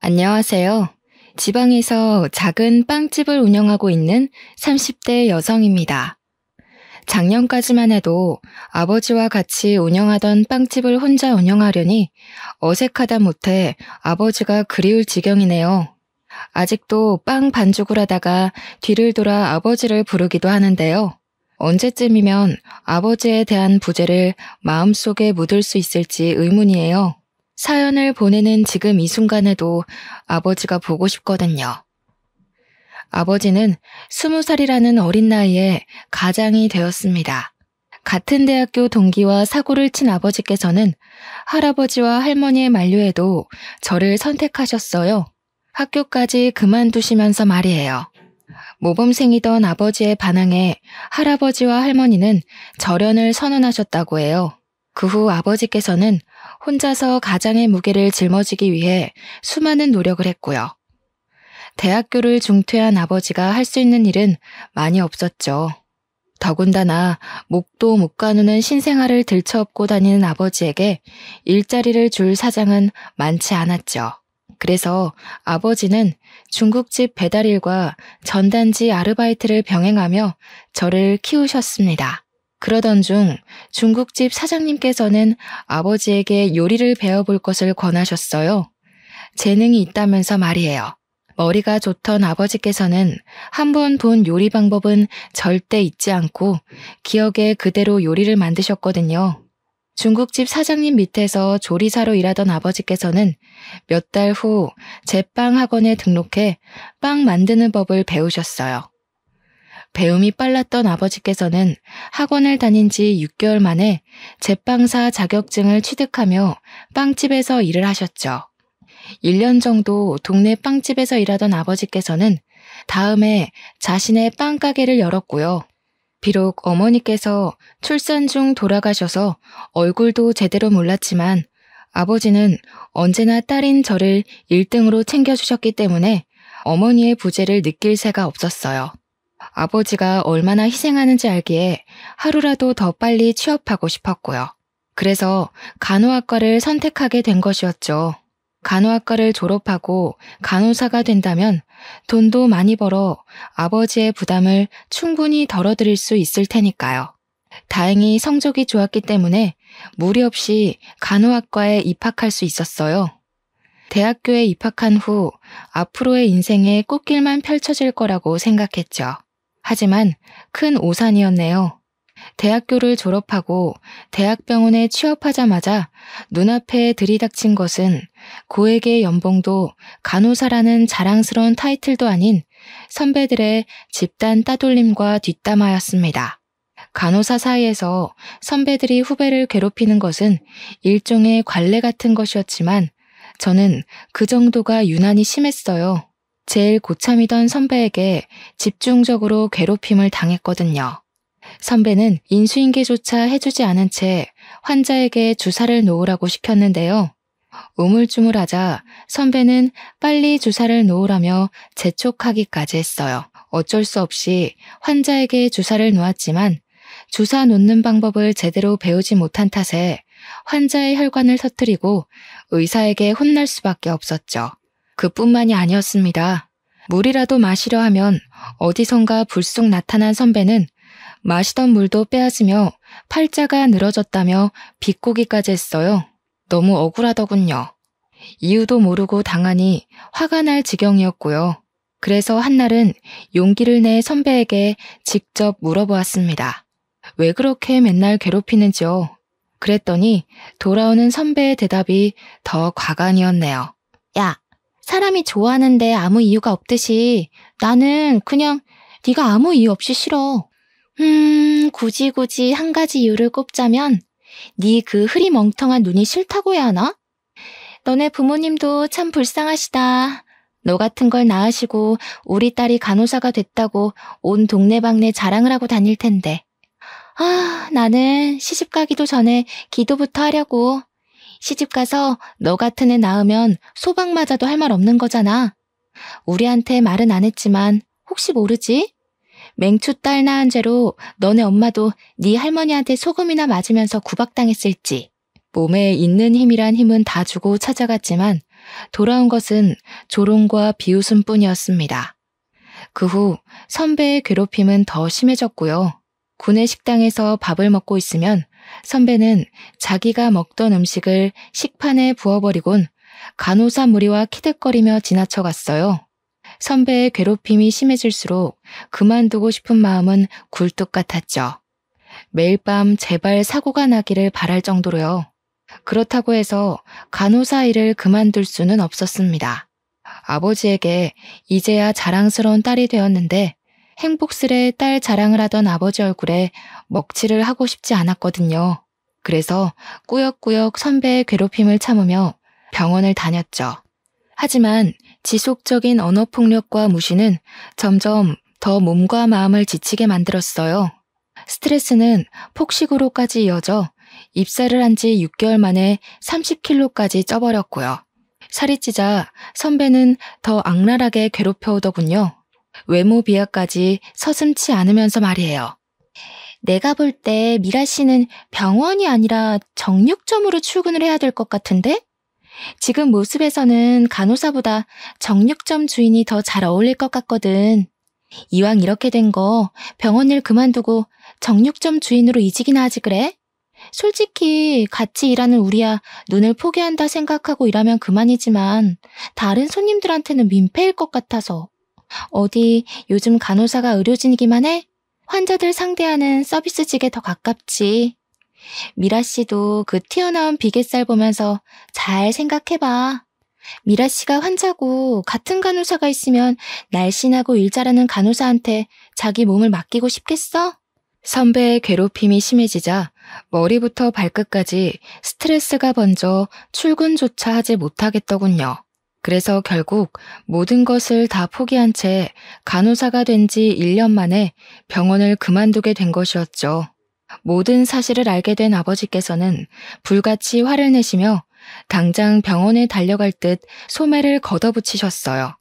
안녕하세요. 지방에서 작은 빵집을 운영하고 있는 30대 여성입니다. 작년까지만 해도 아버지와 같이 운영하던 빵집을 혼자 운영하려니 어색하다 못해 아버지가 그리울 지경이네요. 아직도 빵 반죽을 하다가 뒤를 돌아 아버지를 부르기도 하는데요. 언제쯤이면 아버지에 대한 부재를 마음속에 묻을 수 있을지 의문이에요. 사연을 보내는 지금 이 순간에도 아버지가 보고 싶거든요. 아버지는 20살이라는 어린 나이에 가장이 되었습니다. 같은 대학교 동기와 사고를 친 아버지께서는 할아버지와 할머니의 만류에도 저를 선택하셨어요. 학교까지 그만두시면서 말이에요. 모범생이던 아버지의 반항에 할아버지와 할머니는 절연을 선언하셨다고 해요. 그 후 아버지께서는 혼자서 가장의 무게를 짊어지기 위해 수많은 노력을 했고요. 대학교를 중퇴한 아버지가 할 수 있는 일은 많이 없었죠. 더군다나 목도 못 가누는 신생아를 들쳐업고 다니는 아버지에게 일자리를 줄 사장은 많지 않았죠. 그래서 아버지는 중국집 배달일과 전단지 아르바이트를 병행하며 저를 키우셨습니다. 그러던 중 중국집 사장님께서는 아버지에게 요리를 배워볼 것을 권하셨어요. 재능이 있다면서 말이에요. 머리가 좋던 아버지께서는 한번 본 요리 방법은 절대 잊지 않고 기억에 그대로 요리를 만드셨거든요. 중국집 사장님 밑에서 조리사로 일하던 아버지께서는 몇 달 후 제빵 학원에 등록해 빵 만드는 법을 배우셨어요. 배움이 빨랐던 아버지께서는 학원을 다닌 지 6개월 만에 제빵사 자격증을 취득하며 빵집에서 일을 하셨죠. 1년 정도 동네 빵집에서 일하던 아버지께서는 다음해 자신의 빵가게를 열었고요. 비록 어머니께서 출산 중 돌아가셔서 얼굴도 제대로 몰랐지만 아버지는 언제나 딸인 저를 1등으로 챙겨주셨기 때문에 어머니의 부재를 느낄 새가 없었어요. 아버지가 얼마나 희생하는지 알기에 하루라도 더 빨리 취업하고 싶었고요. 그래서 간호학과를 선택하게 된 것이었죠. 간호학과를 졸업하고 간호사가 된다면 돈도 많이 벌어 아버지의 부담을 충분히 덜어드릴 수 있을 테니까요. 다행히 성적이 좋았기 때문에 무리 없이 간호학과에 입학할 수 있었어요. 대학교에 입학한 후 앞으로의 인생에 꽃길만 펼쳐질 거라고 생각했죠. 하지만 큰 오산이었네요. 대학교를 졸업하고 대학병원에 취업하자마자 눈앞에 들이닥친 것은 고액의 연봉도 간호사라는 자랑스러운 타이틀도 아닌 선배들의 집단 따돌림과 뒷담화였습니다. 간호사 사이에서 선배들이 후배를 괴롭히는 것은 일종의 관례 같은 것이었지만 저는 그 정도가 유난히 심했어요. 제일 고참이던 선배에게 집중적으로 괴롭힘을 당했거든요. 선배는 인수인계조차 해주지 않은 채 환자에게 주사를 놓으라고 시켰는데요. 우물쭈물하자 선배는 빨리 주사를 놓으라며 재촉하기까지 했어요. 어쩔 수 없이 환자에게 주사를 놓았지만 주사 놓는 방법을 제대로 배우지 못한 탓에 환자의 혈관을 터뜨리고 의사에게 혼날 수밖에 없었죠. 그뿐만이 아니었습니다. 물이라도 마시려 하면 어디선가 불쑥 나타난 선배는 마시던 물도 빼앗으며 팔자가 늘어졌다며 비꼬기까지 했어요. 너무 억울하더군요. 이유도 모르고 당하니 화가 날 지경이었고요. 그래서 한날은 용기를 내 선배에게 직접 물어보았습니다. 왜 그렇게 맨날 괴롭히는지요? 그랬더니 돌아오는 선배의 대답이 더 과간이었네요. 야, 사람이 좋아하는데 아무 이유가 없듯이 나는 그냥 네가 아무 이유 없이 싫어. 굳이 한 가지 이유를 꼽자면 네 그 흐리멍텅한 눈이 싫다고 해야 하나? 너네 부모님도 참 불쌍하시다. 너 같은 걸 낳으시고 우리 딸이 간호사가 됐다고 온 동네방네 자랑을 하고 다닐 텐데. 나는 시집 가기도 전에 기도부터 하려고. 시집 가서 너 같은 애 낳으면 소방 맞아도 할 말 없는 거잖아. 우리한테 말은 안 했지만 혹시 모르지? 맹추 딸 낳은 죄로 너네 엄마도 네 할머니한테 소금이나 맞으면서 구박당했을지. 몸에 있는 힘이란 힘은 다 주고 찾아갔지만 돌아온 것은 조롱과 비웃음뿐이었습니다. 그 후 선배의 괴롭힘은 더 심해졌고요. 구내 식당에서 밥을 먹고 있으면 선배는 자기가 먹던 음식을 식판에 부어버리곤 간호사 무리와 키득거리며 지나쳐갔어요. 선배의 괴롭힘이 심해질수록 그만두고 싶은 마음은 굴뚝 같았죠. 매일 밤 제발 사고가 나기를 바랄 정도로요. 그렇다고 해서 간호사 일을 그만둘 수는 없었습니다. 아버지에게 이제야 자랑스러운 딸이 되었는데 행복스레 딸 자랑을 하던 아버지 얼굴에 먹칠을 하고 싶지 않았거든요. 그래서 꾸역꾸역 선배의 괴롭힘을 참으며 병원을 다녔죠. 하지만 지속적인 언어폭력과 무시는 점점 더 몸과 마음을 지치게 만들었어요. 스트레스는 폭식으로까지 이어져 입사를 한 지 6개월 만에 30kg까지 쪄버렸고요. 살이 찌자 선배는 더 악랄하게 괴롭혀오더군요. 외모 비하까지 서슴지 않으면서 말이에요. 내가 볼 때 미라 씨는 병원이 아니라 정육점으로 출근을 해야 될 것 같은데? 지금 모습에서는 간호사보다 정육점 주인이 더 잘 어울릴 것 같거든. 이왕 이렇게 된 거 병원 일 그만두고 정육점 주인으로 이직이나 하지 그래? 솔직히 같이 일하는 우리야 눈을 포기한다 생각하고 일하면 그만이지만 다른 손님들한테는 민폐일 것 같아서. 어디 요즘 간호사가 의료진이기만 해? 환자들 상대하는 서비스직에 더 가깝지. 미라 씨도 그 튀어나온 비계살 보면서 잘 생각해봐. 미라 씨가 환자고 같은 간호사가 있으면 날씬하고 일 잘하는 간호사한테 자기 몸을 맡기고 싶겠어? 선배의 괴롭힘이 심해지자 머리부터 발끝까지 스트레스가 번져 출근조차 하지 못하겠더군요. 그래서 결국 모든 것을 다 포기한 채 간호사가 된 지 1년 만에 병원을 그만두게 된 것이었죠. 모든 사실을 알게 된 아버지께서는 불같이 화를 내시며 당장 병원에 달려갈 듯 소매를 걷어붙이셨어요.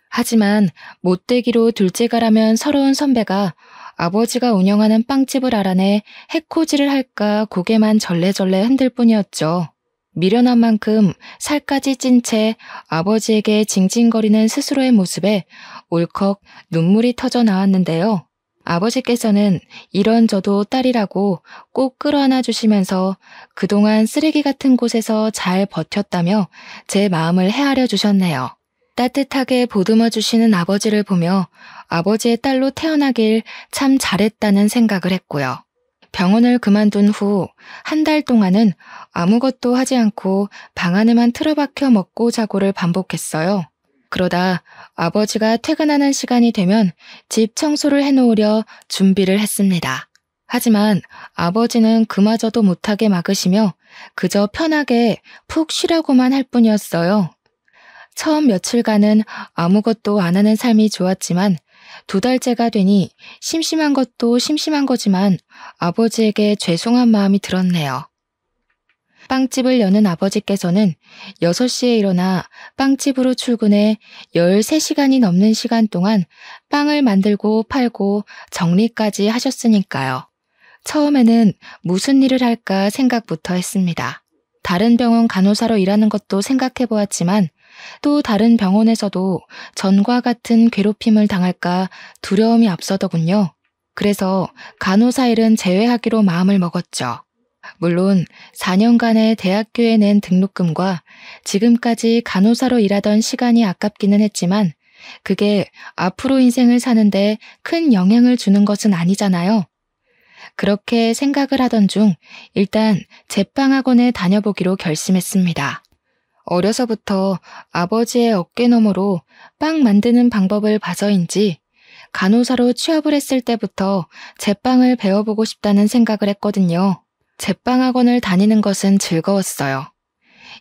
하지만 못되기로 둘째가라면 서러운 선배가 아버지가 운영하는 빵집을 알아내 해코지를 할까 고개만 절레절레 흔들 뿐이었죠. 미련한 만큼 살까지 찐 채 아버지에게 징징거리는 스스로의 모습에 울컥 눈물이 터져 나왔는데요. 아버지께서는 이런저도 딸이라고 꼭 끌어안아 주시면서 그동안 쓰레기 같은 곳에서 잘 버텼다며 제 마음을 헤아려 주셨네요. 따뜻하게 보듬어 주시는 아버지를 보며 아버지의 딸로 태어나길 참 잘했다는 생각을 했고요. 병원을 그만둔 후 한 달 동안은 아무것도 하지 않고 방 안에만 틀어박혀 먹고 자고를 반복했어요. 그러다 아버지가 퇴근하는 시간이 되면 집 청소를 해놓으려 준비를 했습니다. 하지만 아버지는 그마저도 못하게 막으시며 그저 편하게 푹 쉬려고만 할 뿐이었어요. 처음 며칠간은 아무것도 안 하는 삶이 좋았지만 2달째가 되니 심심한 것도 심심한 거지만 아버지에게 죄송한 마음이 들었네요. 빵집을 여는 아버지께서는 6시에 일어나 빵집으로 출근해 13시간이 넘는 시간 동안 빵을 만들고 팔고 정리까지 하셨으니까요. 처음에는 무슨 일을 할까 생각부터 했습니다. 다른 병원 간호사로 일하는 것도 생각해 보았지만 또 다른 병원에서도 전과 같은 괴롭힘을 당할까 두려움이 앞서더군요. 그래서 간호사 일은 제외하기로 마음을 먹었죠. 물론 4년간의 대학교에 낸 등록금과 지금까지 간호사로 일하던 시간이 아깝기는 했지만 그게 앞으로 인생을 사는데 큰 영향을 주는 것은 아니잖아요. 그렇게 생각을 하던 중 일단 제빵학원에 다녀보기로 결심했습니다. 어려서부터 아버지의 어깨너머로 빵 만드는 방법을 봐서인지 간호사로 취업을 했을 때부터 제빵을 배워보고 싶다는 생각을 했거든요. 제빵학원을 다니는 것은 즐거웠어요.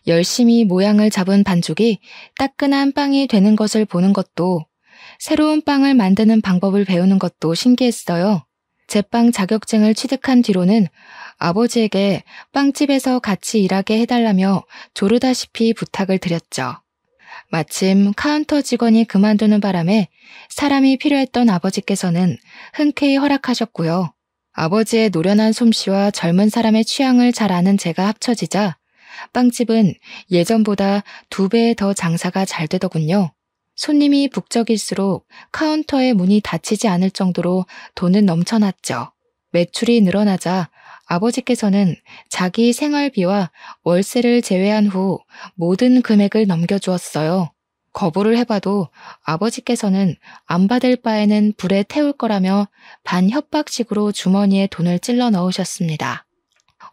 열심히 모양을 잡은 반죽이 따끈한 빵이 되는 것을 보는 것도, 새로운 빵을 만드는 방법을 배우는 것도 신기했어요. 제빵 자격증을 취득한 뒤로는 아버지에게 빵집에서 같이 일하게 해달라며 조르다시피 부탁을 드렸죠. 마침 카운터 직원이 그만두는 바람에 사람이 필요했던 아버지께서는 흔쾌히 허락하셨고요. 아버지의 노련한 솜씨와 젊은 사람의 취향을 잘 아는 제가 합쳐지자 빵집은 예전보다 2배 더 장사가 잘 되더군요. 손님이 북적일수록 카운터의 문이 닫히지 않을 정도로 돈은 넘쳐났죠. 매출이 늘어나자 아버지께서는 자기 생활비와 월세를 제외한 후 모든 금액을 넘겨주었어요. 거부를 해봐도 아버지께서는 안 받을 바에는 불에 태울 거라며 반협박식으로 주머니에 돈을 찔러 넣으셨습니다.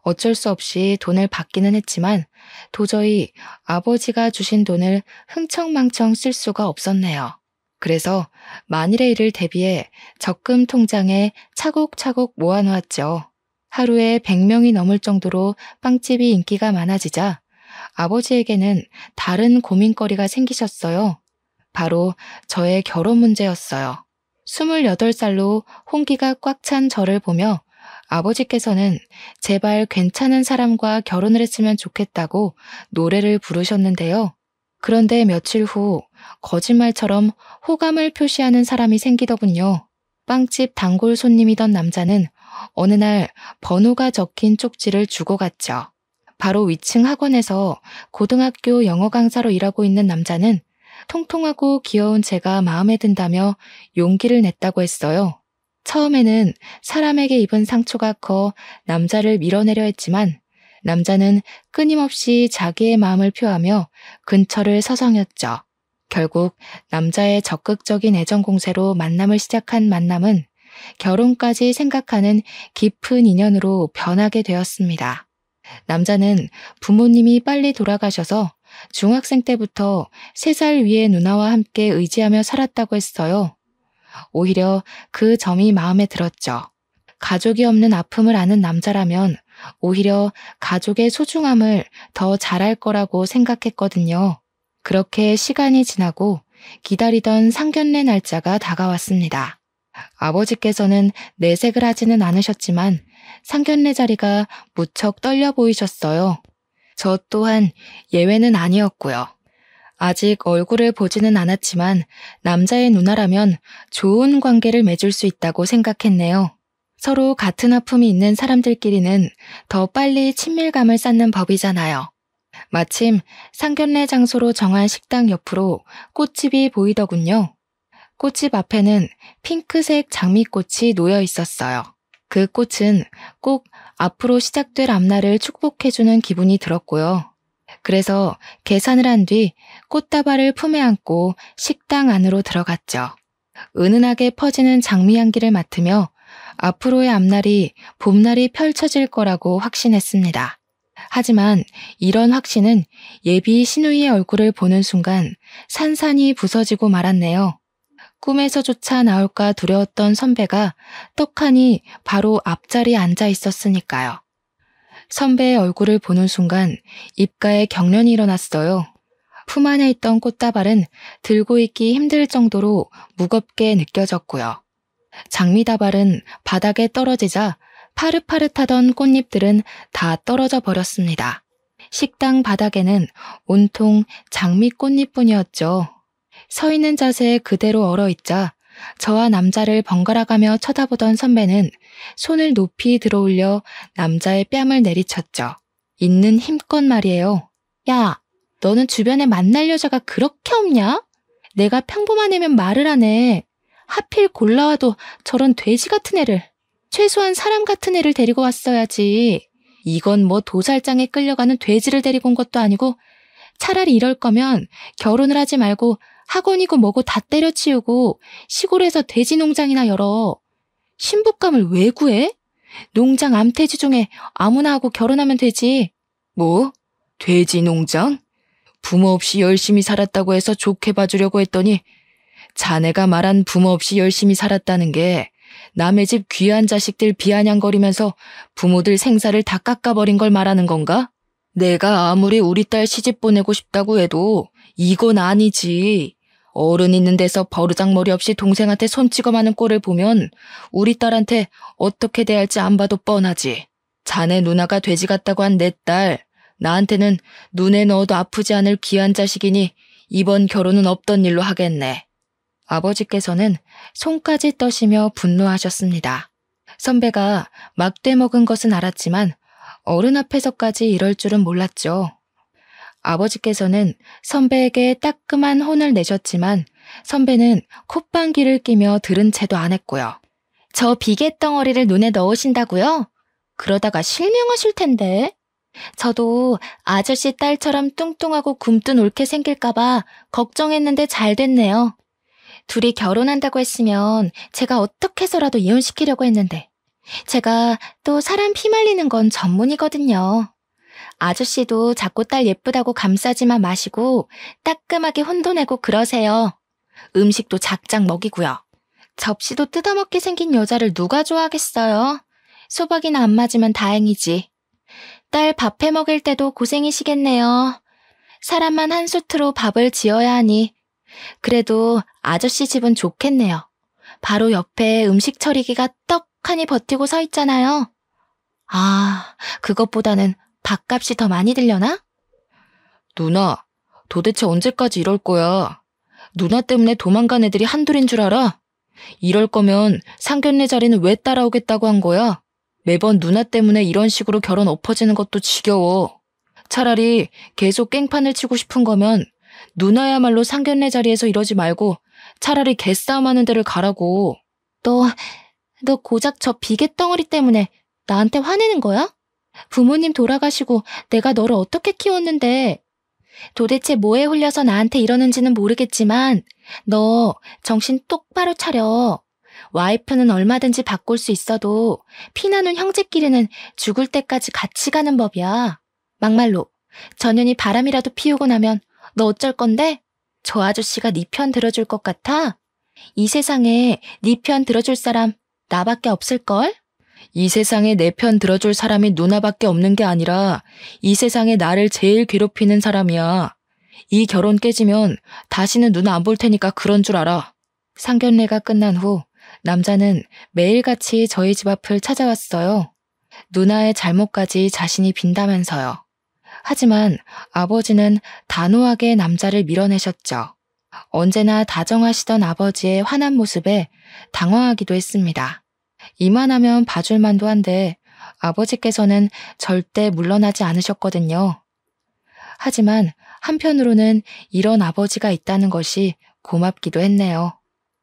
어쩔 수 없이 돈을 받기는 했지만 도저히 아버지가 주신 돈을 흥청망청 쓸 수가 없었네요. 그래서 만일의 일을 대비해 적금 통장에 차곡차곡 모아놓았죠. 하루에 100명이 넘을 정도로 빵집이 인기가 많아지자 아버지에게는 다른 고민거리가 생기셨어요. 바로 저의 결혼 문제였어요. 28살로 홍기가 꽉 찬 저를 보며 아버지께서는 제발 괜찮은 사람과 결혼을 했으면 좋겠다고 노래를 부르셨는데요. 그런데 며칠 후 거짓말처럼 호감을 표시하는 사람이 생기더군요. 빵집 단골 손님이던 남자는 어느 날 번호가 적힌 쪽지를 주고 갔죠. 바로 위층 학원에서 고등학교 영어 강사로 일하고 있는 남자는 통통하고 귀여운 제가 마음에 든다며 용기를 냈다고 했어요. 처음에는 사람에게 입은 상처가 커 남자를 밀어내려 했지만 남자는 끊임없이 자기의 마음을 표하며 근처를 서성였죠. 결국 남자의 적극적인 애정 공세로 만남을 시작한 만남은 결혼까지 생각하는 깊은 인연으로 변하게 되었습니다. 남자는 부모님이 빨리 돌아가셔서 중학생 때부터 3살 위의 누나와 함께 의지하며 살았다고 했어요. 오히려 그 점이 마음에 들었죠. 가족이 없는 아픔을 아는 남자라면 오히려 가족의 소중함을 더 잘할 거라고 생각했거든요. 그렇게 시간이 지나고 기다리던 상견례 날짜가 다가왔습니다. 아버지께서는 내색을 하지는 않으셨지만 상견례 자리가 무척 떨려 보이셨어요. 저 또한 예외는 아니었고요. 아직 얼굴을 보지는 않았지만 남자의 누나라면 좋은 관계를 맺을 수 있다고 생각했네요. 서로 같은 아픔이 있는 사람들끼리는 더 빨리 친밀감을 쌓는 법이잖아요. 마침 상견례 장소로 정한 식당 옆으로 꽃집이 보이더군요. 꽃집 앞에는 핑크색 장미꽃이 놓여 있었어요. 그 꽃은 꼭 앞으로 시작될 앞날을 축복해주는 기분이 들었고요. 그래서 계산을 한 뒤 꽃다발을 품에 안고 식당 안으로 들어갔죠. 은은하게 퍼지는 장미 향기를 맡으며 앞으로의 앞날이 봄날이 펼쳐질 거라고 확신했습니다. 하지만 이런 확신은 예비 신우이의 얼굴을 보는 순간 산산이 부서지고 말았네요. 꿈에서조차 나올까 두려웠던 선배가 떡하니 바로 앞자리에 앉아 있었으니까요. 선배의 얼굴을 보는 순간 입가에 경련이 일어났어요. 품 안에 있던 꽃다발은 들고 있기 힘들 정도로 무겁게 느껴졌고요. 장미다발은 바닥에 떨어지자 파릇파릇하던 꽃잎들은 다 떨어져 버렸습니다. 식당 바닥에는 온통 장미 꽃잎뿐이었죠. 서 있는 자세에 그대로 얼어있자 저와 남자를 번갈아가며 쳐다보던 선배는 손을 높이 들어올려 남자의 뺨을 내리쳤죠. 있는 힘껏 말이에요. 야, 너는 주변에 만날 여자가 그렇게 없냐? 내가 평범한 애면 말을 하네. 하필 골라와도 저런 돼지 같은 애를. 최소한 사람 같은 애를 데리고 왔어야지. 이건 뭐 도살장에 끌려가는 돼지를 데리고 온 것도 아니고 차라리 이럴 거면 결혼을 하지 말고 학원이고 뭐고 다 때려치우고 시골에서 돼지 농장이나 열어. 신부감을 왜 구해? 농장 암돼지 중에 아무나 하고 결혼하면 되지. 뭐? 돼지 농장? 부모 없이 열심히 살았다고 해서 좋게 봐주려고 했더니 자네가 말한 부모 없이 열심히 살았다는 게 남의 집 귀한 자식들 비아냥거리면서 부모들 생사를 다 깎아버린 걸 말하는 건가? 내가 아무리 우리 딸 시집 보내고 싶다고 해도 이건 아니지. 어른 있는 데서 버르장머리 없이 동생한테 손 찍어마는 꼴을 보면 우리 딸한테 어떻게 대할지 안 봐도 뻔하지. 자네 누나가 돼지 같다고 한 내 딸, 나한테는 눈에 넣어도 아프지 않을 귀한 자식이니 이번 결혼은 없던 일로 하겠네. 아버지께서는 손까지 떠시며 분노하셨습니다. 선배가 막대 먹은 것은 알았지만 어른 앞에서까지 이럴 줄은 몰랐죠. 아버지께서는 선배에게 따끔한 혼을 내셨지만 선배는 콧방귀를 끼며 들은 채도 안 했고요. 저 비계덩어리를 눈에 넣으신다고요? 그러다가 실명하실 텐데. 저도 아저씨 딸처럼 뚱뚱하고 굼뜬 옳게 생길까봐 걱정했는데 잘 됐네요. 둘이 결혼한다고 했으면 제가 어떻게 해서라도 이혼시키려고 했는데 제가 또 사람 피말리는 건 전문이거든요. 아저씨도 자꾸 딸 예쁘다고 감싸지만 마시고 따끔하게 혼도 내고 그러세요. 음식도 작작 먹이고요. 접시도 뜯어먹게 생긴 여자를 누가 좋아하겠어요? 소박이나 안 맞으면 다행이지. 딸 밥 해먹일 때도 고생이시겠네요. 사람만 한 수트로 밥을 지어야 하니. 그래도 아저씨 집은 좋겠네요. 바로 옆에 음식 처리기가 떡하니 버티고 서 있잖아요. 아, 그것보다는 밥값이 더 많이 들려나? 누나, 도대체 언제까지 이럴 거야? 누나 때문에 도망간 애들이 한둘인 줄 알아? 이럴 거면 상견례 자리는 왜 따라오겠다고 한 거야? 매번 누나 때문에 이런 식으로 결혼 엎어지는 것도 지겨워. 차라리 계속 깽판을 치고 싶은 거면 누나야말로 상견례 자리에서 이러지 말고 차라리 개싸움하는 데를 가라고. 너 고작 저 비계덩어리 때문에 나한테 화내는 거야? 부모님 돌아가시고 내가 너를 어떻게 키웠는데. 도대체 뭐에 홀려서 나한테 이러는지는 모르겠지만 너 정신 똑바로 차려. 와이프는 얼마든지 바꿀 수 있어도 피나는 형제끼리는 죽을 때까지 같이 가는 법이야. 막말로 전현이 바람이라도 피우고 나면 너 어쩔 건데? 저 아저씨가 네 편 들어줄 것 같아? 이 세상에 네 편 들어줄 사람 나밖에 없을걸? 이 세상에 내 편 들어줄 사람이 누나밖에 없는 게 아니라 이 세상에 나를 제일 괴롭히는 사람이야. 이 결혼 깨지면 다시는 누나 안 볼 테니까 그런 줄 알아. 상견례가 끝난 후 남자는 매일같이 저희 집 앞을 찾아왔어요. 누나의 잘못까지 자신이 빈다면서요. 하지만 아버지는 단호하게 남자를 밀어내셨죠. 언제나 다정하시던 아버지의 환한 모습에 당황하기도 했습니다. 이만하면 봐줄만도 한데 아버지께서는 절대 물러나지 않으셨거든요. 하지만 한편으로는 이런 아버지가 있다는 것이 고맙기도 했네요.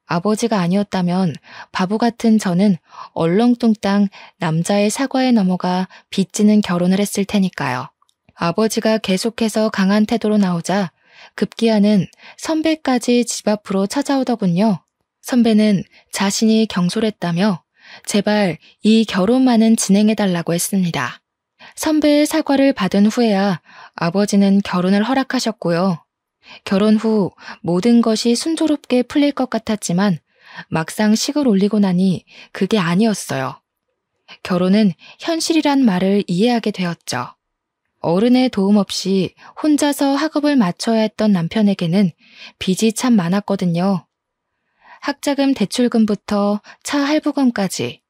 아버지가 아니었다면 바보 같은 저는 얼렁뚱땅 남자의 사과에 넘어가 빚지는 결혼을 했을 테니까요. 아버지가 계속해서 강한 태도로 나오자 급기야는 선배까지 집 앞으로 찾아오더군요. 선배는 자신이 경솔했다며 제발 이 결혼만은 진행해달라고 했습니다. 선배의 사과를 받은 후에야 아버지는 결혼을 허락하셨고요. 결혼 후 모든 것이 순조롭게 풀릴 것 같았지만 막상 식을 올리고 나니 그게 아니었어요. 결혼은 현실이란 말을 이해하게 되었죠. 어른의 도움 없이 혼자서 학업을 마쳐야 했던 남편에게는 빚이 참 많았거든요. 학자금 대출금부터 차 할부금까지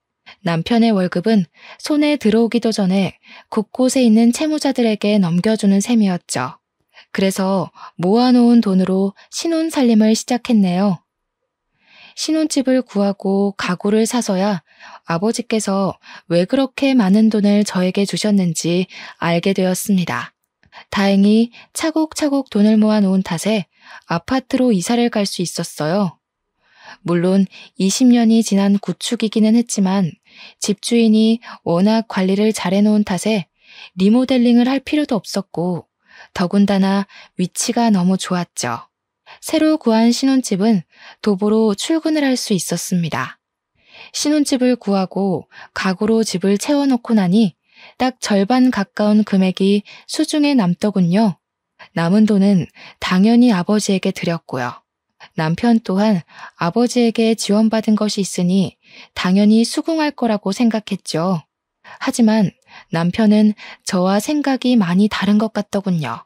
남편의 월급은 손에 들어오기도 전에 곳곳에 있는 채무자들에게 넘겨주는 셈이었죠. 그래서 모아놓은 돈으로 신혼살림을 시작했네요. 신혼집을 구하고 가구를 사서야 아버지께서 왜 그렇게 많은 돈을 저에게 주셨는지 알게 되었습니다. 다행히 차곡차곡 돈을 모아놓은 탓에 아파트로 이사를 갈 수 있었어요. 물론 20년이 지난 구축이기는 했지만 집주인이 워낙 관리를 잘해놓은 탓에 리모델링을 할 필요도 없었고 더군다나 위치가 너무 좋았죠. 새로 구한 신혼집은 도보로 출근을 할 수 있었습니다. 신혼집을 구하고 가구로 집을 채워놓고 나니 딱 절반 가까운 금액이 수중에 남더군요. 남은 돈은 당연히 아버지에게 드렸고요. 남편 또한 아버지에게 지원받은 것이 있으니 당연히 수긍할 거라고 생각했죠. 하지만 남편은 저와 생각이 많이 다른 것 같더군요.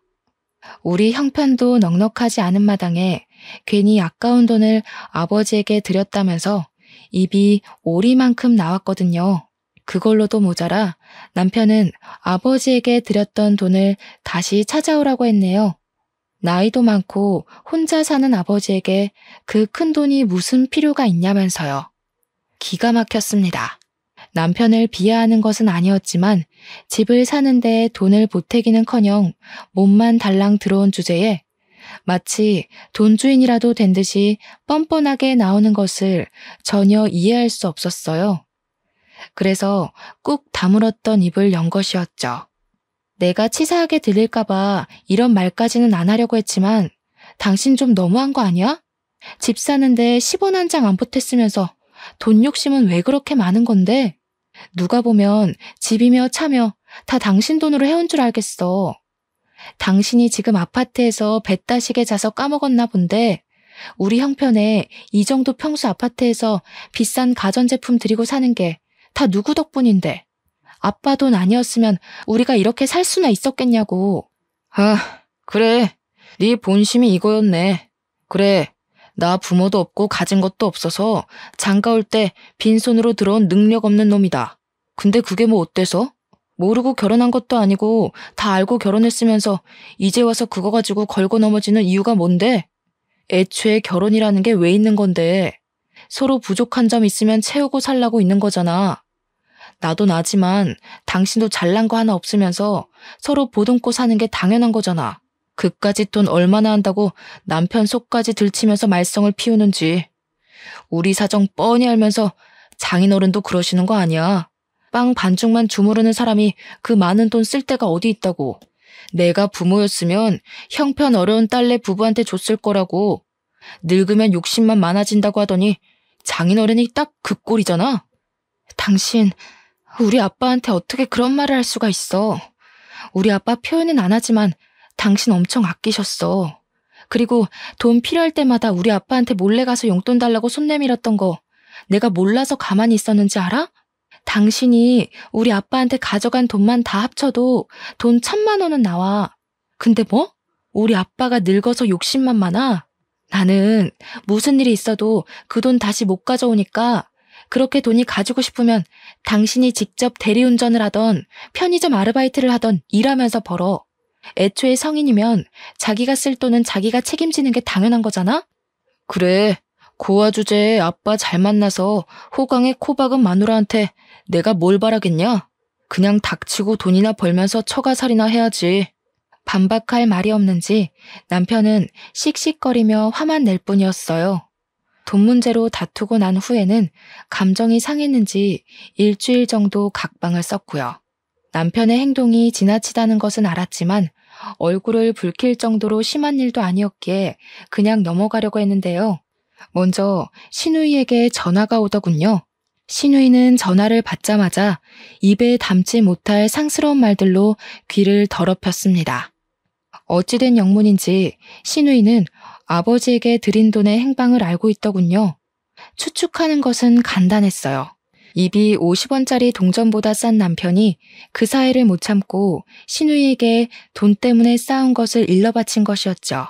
우리 형편도 넉넉하지 않은 마당에 괜히 아까운 돈을 아버지에게 드렸다면서 입이 오리만큼 나왔거든요. 그걸로도 모자라 남편은 아버지에게 드렸던 돈을 다시 찾아오라고 했네요. 나이도 많고 혼자 사는 아버지에게 그 큰 돈이 무슨 필요가 있냐면서요. 기가 막혔습니다. 남편을 비하하는 것은 아니었지만 집을 사는데 돈을 보태기는커녕 몸만 달랑 들어온 주제에 마치 돈주인이라도 된 듯이 뻔뻔하게 나오는 것을 전혀 이해할 수 없었어요. 그래서 꾹 다물었던 입을 연 것이었죠. 내가 치사하게 들릴까봐 이런 말까지는 안 하려고 했지만 당신 좀 너무한 거 아니야? 집 사는데 10원 한 장 안 보탰으면서 돈 욕심은 왜 그렇게 많은 건데? 누가 보면 집이며 차며 다 당신 돈으로 해온 줄 알겠어. 당신이 지금 아파트에서 뱃다식에 자서 까먹었나 본데 우리 형편에 이 정도 평수 아파트에서 비싼 가전제품 들이고 사는 게 다 누구 덕분인데. 아빠 돈 아니었으면 우리가 이렇게 살 수나 있었겠냐고. 아, 그래. 네 본심이 이거였네. 그래. 나 부모도 없고 가진 것도 없어서 장가 올 때 빈손으로 들어온 능력 없는 놈이다. 근데 그게 뭐 어때서? 모르고 결혼한 것도 아니고 다 알고 결혼했으면서 이제 와서 그거 가지고 걸고 넘어지는 이유가 뭔데? 애초에 결혼이라는 게 왜 있는 건데? 서로 부족한 점 있으면 채우고 살라고 있는 거잖아. 나도 나지만 당신도 잘난 거 하나 없으면서 서로 보듬고 사는 게 당연한 거잖아. 그까짓 돈 얼마나 한다고 남편 속까지 들치면서 말썽을 피우는지. 우리 사정 뻔히 알면서 장인어른도 그러시는 거 아니야. 빵 반죽만 주무르는 사람이 그 많은 돈 쓸 데가 어디 있다고. 내가 부모였으면 형편 어려운 딸내 부부한테 줬을 거라고. 늙으면 욕심만 많아진다고 하더니 장인어른이 딱 그 꼴이잖아. 당신, 우리 아빠한테 어떻게 그런 말을 할 수가 있어. 우리 아빠 표현은 안 하지만 당신 엄청 아끼셨어. 그리고 돈 필요할 때마다 우리 아빠한테 몰래 가서 용돈 달라고 손 내밀었던 거 내가 몰라서 가만히 있었는지 알아? 당신이 우리 아빠한테 가져간 돈만 다 합쳐도 돈 1,000만 원은 나와. 근데 뭐? 우리 아빠가 늙어서 욕심만 많아? 나는 무슨 일이 있어도 그 돈 다시 못 가져오니까 그렇게 돈이 가지고 싶으면 당신이 직접 대리운전을 하던 편의점 아르바이트를 하던 일하면서 벌어. 애초에 성인이면 자기가 쓸 돈은 자기가 책임지는 게 당연한 거잖아? 그래, 고아 주제에 아빠 잘 만나서 호강에 코 박은 마누라한테 내가 뭘 바라겠냐? 그냥 닥치고 돈이나 벌면서 처가살이나 해야지. 반박할 말이 없는지 남편은 씩씩거리며 화만 낼 뿐이었어요. 돈 문제로 다투고 난 후에는 감정이 상했는지 일주일 정도 각방을 썼고요. 남편의 행동이 지나치다는 것은 알았지만 얼굴을 붉힐 정도로 심한 일도 아니었기에 그냥 넘어가려고 했는데요. 먼저 신우이에게 전화가 오더군요. 신우이는 전화를 받자마자 입에 담지 못할 상스러운 말들로 귀를 더럽혔습니다. 어찌된 영문인지 신우이는 아버지에게 드린 돈의 행방을 알고 있더군요. 추측하는 것은 간단했어요. 입이 50원짜리 동전보다 싼 남편이 그 사이를 못 참고 신우이에게 돈 때문에 싸운 것을 일러바친 것이었죠.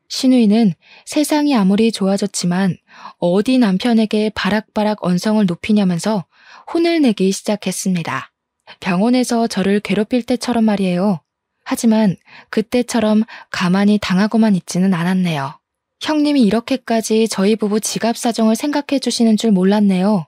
신우이는 세상이 아무리 좋아졌지만 어디 남편에게 바락바락 언성을 높이냐면서 혼을 내기 시작했습니다. 병원에서 저를 괴롭힐 때처럼 말이에요. 하지만 그때처럼 가만히 당하고만 있지는 않았네요. 형님이 이렇게까지 저희 부부 지갑 사정을 생각해 주시는 줄 몰랐네요.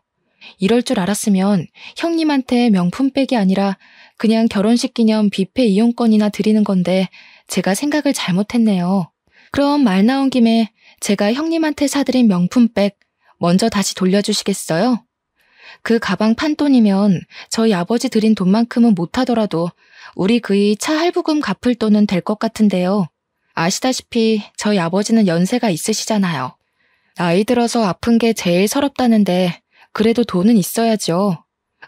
이럴 줄 알았으면 형님한테 명품백이 아니라 그냥 결혼식 기념 뷔페 이용권이나 드리는 건데 제가 생각을 잘못했네요. 그럼 말 나온 김에 제가 형님한테 사드린 명품백 먼저 다시 돌려주시겠어요? 그 가방 판돈이면 저희 아버지 드린 돈만큼은 못하더라도 우리 그이 차 할부금 갚을 돈은 될 것 같은데요. 아시다시피 저희 아버지는 연세가 있으시잖아요. 나이 들어서 아픈 게 제일 서럽다는데 그래도 돈은 있어야죠.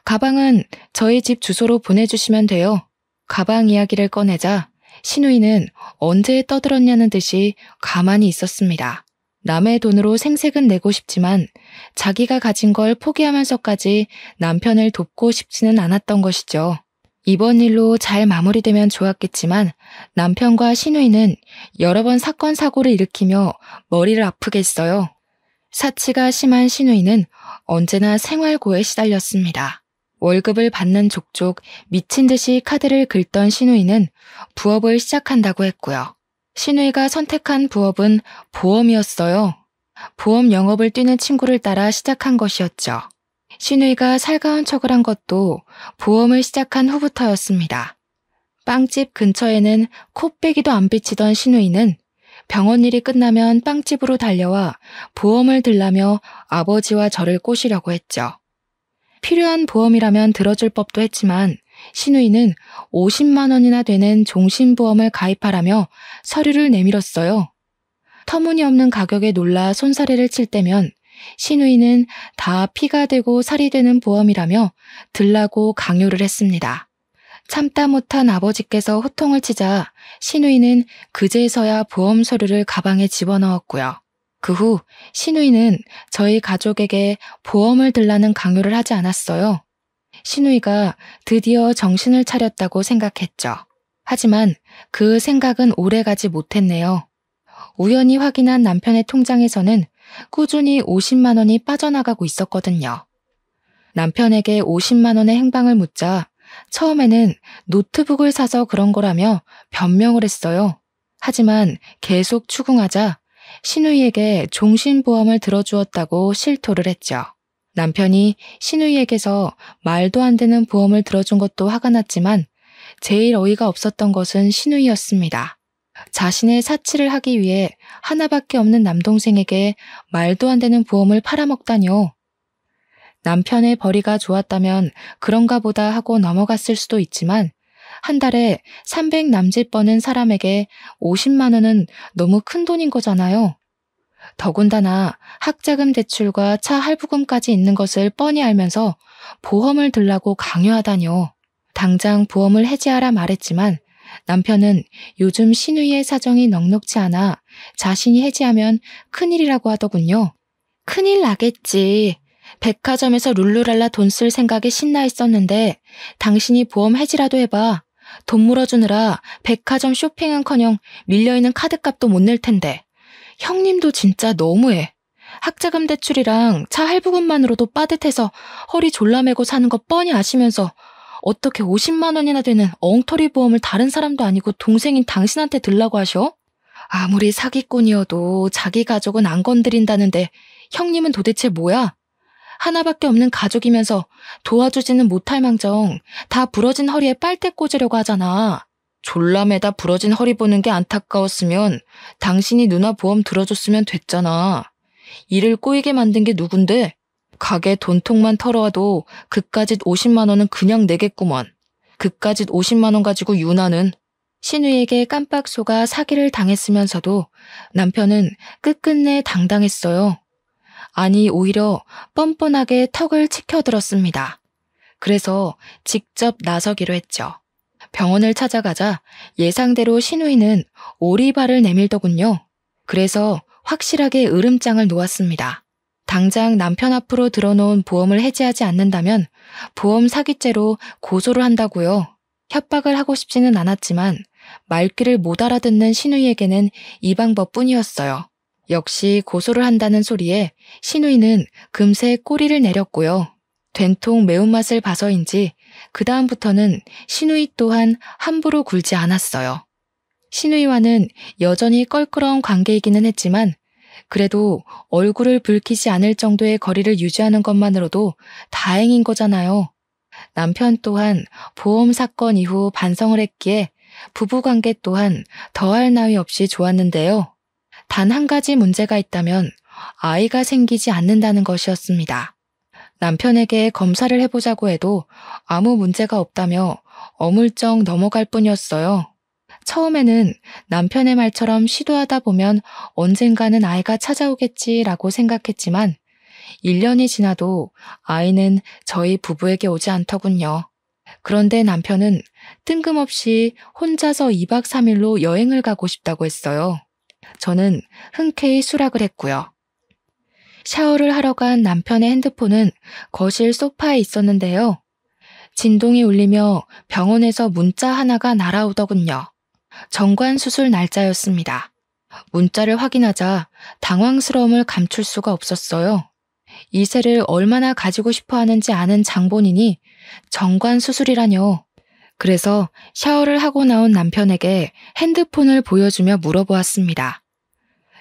가방은 저희 집 주소로 보내주시면 돼요. 가방 이야기를 꺼내자 신우이는 언제 떠들었냐는 듯이 가만히 있었습니다. 남의 돈으로 생색은 내고 싶지만 자기가 가진 걸 포기하면서까지 남편을 돕고 싶지는 않았던 것이죠. 이번 일로 잘 마무리되면 좋았겠지만 남편과 신우이는 여러 번 사건 사고를 일으키며 머리를 아프게 했어요. 사치가 심한 신우이는 언제나 생활고에 시달렸습니다. 월급을 받는 족족 미친 듯이 카드를 긁던 신우이는 부업을 시작한다고 했고요. 신우이가 선택한 부업은 보험이었어요. 보험 영업을 뛰는 친구를 따라 시작한 것이었죠. 신우이가 살가운 척을 한 것도 보험을 시작한 후부터였습니다. 빵집 근처에는 코빼기도 안 비치던 신우이는 병원 일이 끝나면 빵집으로 달려와 보험을 들라며 아버지와 저를 꼬시려고 했죠. 필요한 보험이라면 들어줄 법도 했지만 신우이는 50만 원이나 되는 종신보험을 가입하라며 서류를 내밀었어요. 터무니없는 가격에 놀라 손사래를 칠 때면 신우이는 다 피가 되고 살이 되는 보험이라며 들라고 강요를 했습니다. 참다 못한 아버지께서 호통을 치자 신우이는 그제서야 보험 서류를 가방에 집어넣었고요. 그 후 신우이는 저희 가족에게 보험을 들라는 강요를 하지 않았어요. 신우이가 드디어 정신을 차렸다고 생각했죠. 하지만 그 생각은 오래가지 못했네요. 우연히 확인한 남편의 통장에서는 꾸준히 50만 원이 빠져나가고 있었거든요. 남편에게 50만 원의 행방을 묻자 처음에는 노트북을 사서 그런 거라며 변명을 했어요. 하지만 계속 추궁하자 신우이에게 종신보험을 들어주었다고 실토를 했죠. 남편이 신우이에게서 말도 안 되는 보험을 들어준 것도 화가 났지만 제일 어이가 없었던 것은 신우이였습니다. 자신의 사치를 하기 위해 하나밖에 없는 남동생에게 말도 안 되는 보험을 팔아먹다니요. 남편의 벌이가 좋았다면 그런가 보다 하고 넘어갔을 수도 있지만 한 달에 300 남짓 버는 사람에게 50만 원은 너무 큰 돈인 거잖아요. 더군다나 학자금 대출과 차 할부금까지 있는 것을 뻔히 알면서 보험을 들라고 강요하다니요. 당장 보험을 해지하라 말했지만 남편은 요즘 신우이의 사정이 넉넉지 않아 자신이 해지하면 큰일이라고 하더군요. 큰일 나겠지. 백화점에서 룰루랄라 돈 쓸 생각에 신나 있었는데 당신이 보험 해지라도 해봐. 돈 물어주느라 백화점 쇼핑은커녕 밀려있는 카드값도 못 낼 텐데. 형님도 진짜 너무해. 학자금 대출이랑 차 할부금만으로도 빠듯해서 허리 졸라매고 사는 거 뻔히 아시면서 어떻게 50만 원이나 되는 엉터리 보험을 다른 사람도 아니고 동생인 당신한테 들라고 하셔? 아무리 사기꾼이어도 자기 가족은 안 건드린다는데 형님은 도대체 뭐야? 하나밖에 없는 가족이면서 도와주지는 못할 망정 다 부러진 허리에 빨대 꽂으려고 하잖아. 졸라매다 부러진 허리 보는 게 안타까웠으면 당신이 누나 보험 들어줬으면 됐잖아. 일을 꼬이게 만든 게 누군데? 가게 돈통만 털어와도 그까짓 50만 원은 그냥 내겠구먼. 그까짓 50만 원 가지고 유나는. 신우이에게 깜빡 속아 사기를 당했으면서도 남편은 끝끝내 당당했어요. 아니 오히려 뻔뻔하게 턱을 치켜들었습니다. 그래서 직접 나서기로 했죠. 병원을 찾아가자 예상대로 신우이는 오리발을 내밀더군요. 그래서 확실하게 으름장을 놓았습니다. 당장 남편 앞으로 들어놓은 보험을 해지하지 않는다면 보험 사기죄로 고소를 한다고요. 협박을 하고 싶지는 않았지만 말귀를 못 알아듣는 신우이에게는 이 방법뿐이었어요. 역시 고소를 한다는 소리에 신우이는 금세 꼬리를 내렸고요. 된통 매운맛을 봐서인지 그 다음부터는 신우이 또한 함부로 굴지 않았어요. 신우이와는 여전히 껄끄러운 관계이기는 했지만 그래도 얼굴을 붉히지 않을 정도의 거리를 유지하는 것만으로도 다행인 거잖아요. 남편 또한 보험 사건 이후 반성을 했기에 부부관계 또한 더할 나위 없이 좋았는데요. 단 한 가지 문제가 있다면 아이가 생기지 않는다는 것이었습니다. 남편에게 검사를 해보자고 해도 아무 문제가 없다며 어물쩍 넘어갈 뿐이었어요. 처음에는 남편의 말처럼 시도하다 보면 언젠가는 아이가 찾아오겠지라고 생각했지만 1년이 지나도 아이는 저희 부부에게 오지 않더군요. 그런데 남편은 뜬금없이 혼자서 2박 3일로 여행을 가고 싶다고 했어요. 저는 흔쾌히 수락을 했고요. 샤워를 하러 간 남편의 핸드폰은 거실 소파에 있었는데요. 진동이 울리며 병원에서 문자 하나가 날아오더군요. 정관 수술 날짜였습니다. 문자를 확인하자 당황스러움을 감출 수가 없었어요. 이세를 얼마나 가지고 싶어 하는지 아는 장본인이 정관 수술이라뇨. 그래서 샤워를 하고 나온 남편에게 핸드폰을 보여주며 물어보았습니다.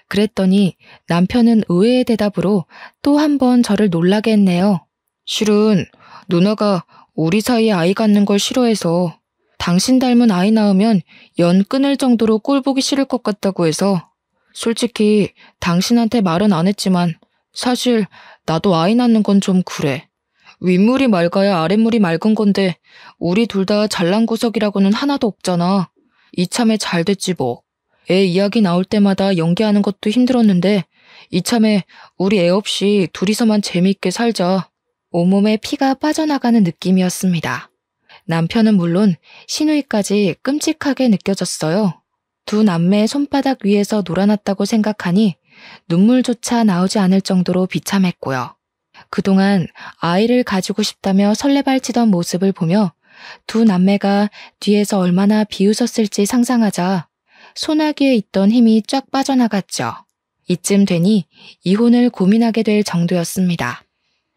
그랬더니 남편은 의외의 대답으로 또 한 번 저를 놀라게 했네요. 실은 누나가 우리 사이에 아이 갖는 걸 싫어해서 당신 닮은 아이 낳으면 연 끊을 정도로 꼴 보기 싫을 것 같다고 해서 솔직히 당신한테 말은 안 했지만 사실 나도 아이 낳는 건 좀 그래. 윗물이 맑아야 아랫물이 맑은 건데 우리 둘 다 잘난 구석이라고는 하나도 없잖아. 이참에 잘 됐지 뭐. 애 이야기 나올 때마다 연기하는 것도 힘들었는데 이참에 우리 애 없이 둘이서만 재미있게 살자. 온몸에 피가 빠져나가는 느낌이었습니다. 남편은 물론 시누이까지 끔찍하게 느껴졌어요. 두 남매의 손바닥 위에서 놀아났다고 생각하니 눈물조차 나오지 않을 정도로 비참했고요. 그동안 아이를 가지고 싶다며 설레발치던 모습을 보며 두 남매가 뒤에서 얼마나 비웃었을지 상상하자 소나기에 있던 힘이 쫙 빠져나갔죠. 이쯤 되니 이혼을 고민하게 될 정도였습니다.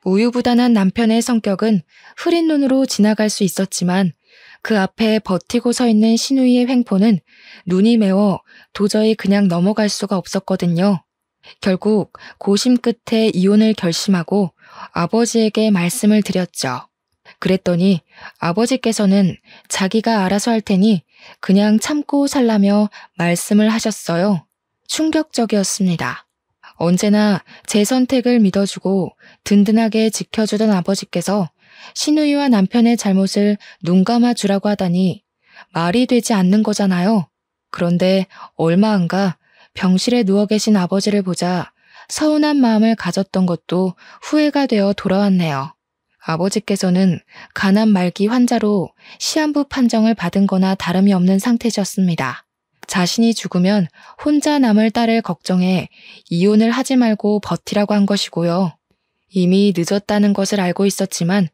우유부단한 남편의 성격은 흐린 눈으로 지나갈 수 있었지만 그 앞에 버티고 서 있는 시누이의 횡포는 눈이 매워 도저히 그냥 넘어갈 수가 없었거든요. 결국 고심 끝에 이혼을 결심하고 아버지에게 말씀을 드렸죠. 그랬더니 아버지께서는 자기가 알아서 할 테니 그냥 참고 살라며 말씀을 하셨어요. 충격적이었습니다. 언제나 제 선택을 믿어주고 든든하게 지켜주던 아버지께서 시누이와 남편의 잘못을 눈감아 주라고 하다니 말이 되지 않는 거잖아요. 그런데 얼마 안 가 병실에 누워 계신 아버지를 보자 서운한 마음을 가졌던 것도 후회가 되어 돌아왔네요. 아버지께서는 간암 말기 환자로 시한부 판정을 받은 거나 다름이 없는 상태셨습니다. 자신이 죽으면 혼자 남을 딸을 걱정해 이혼을 하지 말고 버티라고 한 것이고요. 이미 늦었다는 것을 알고 있었지만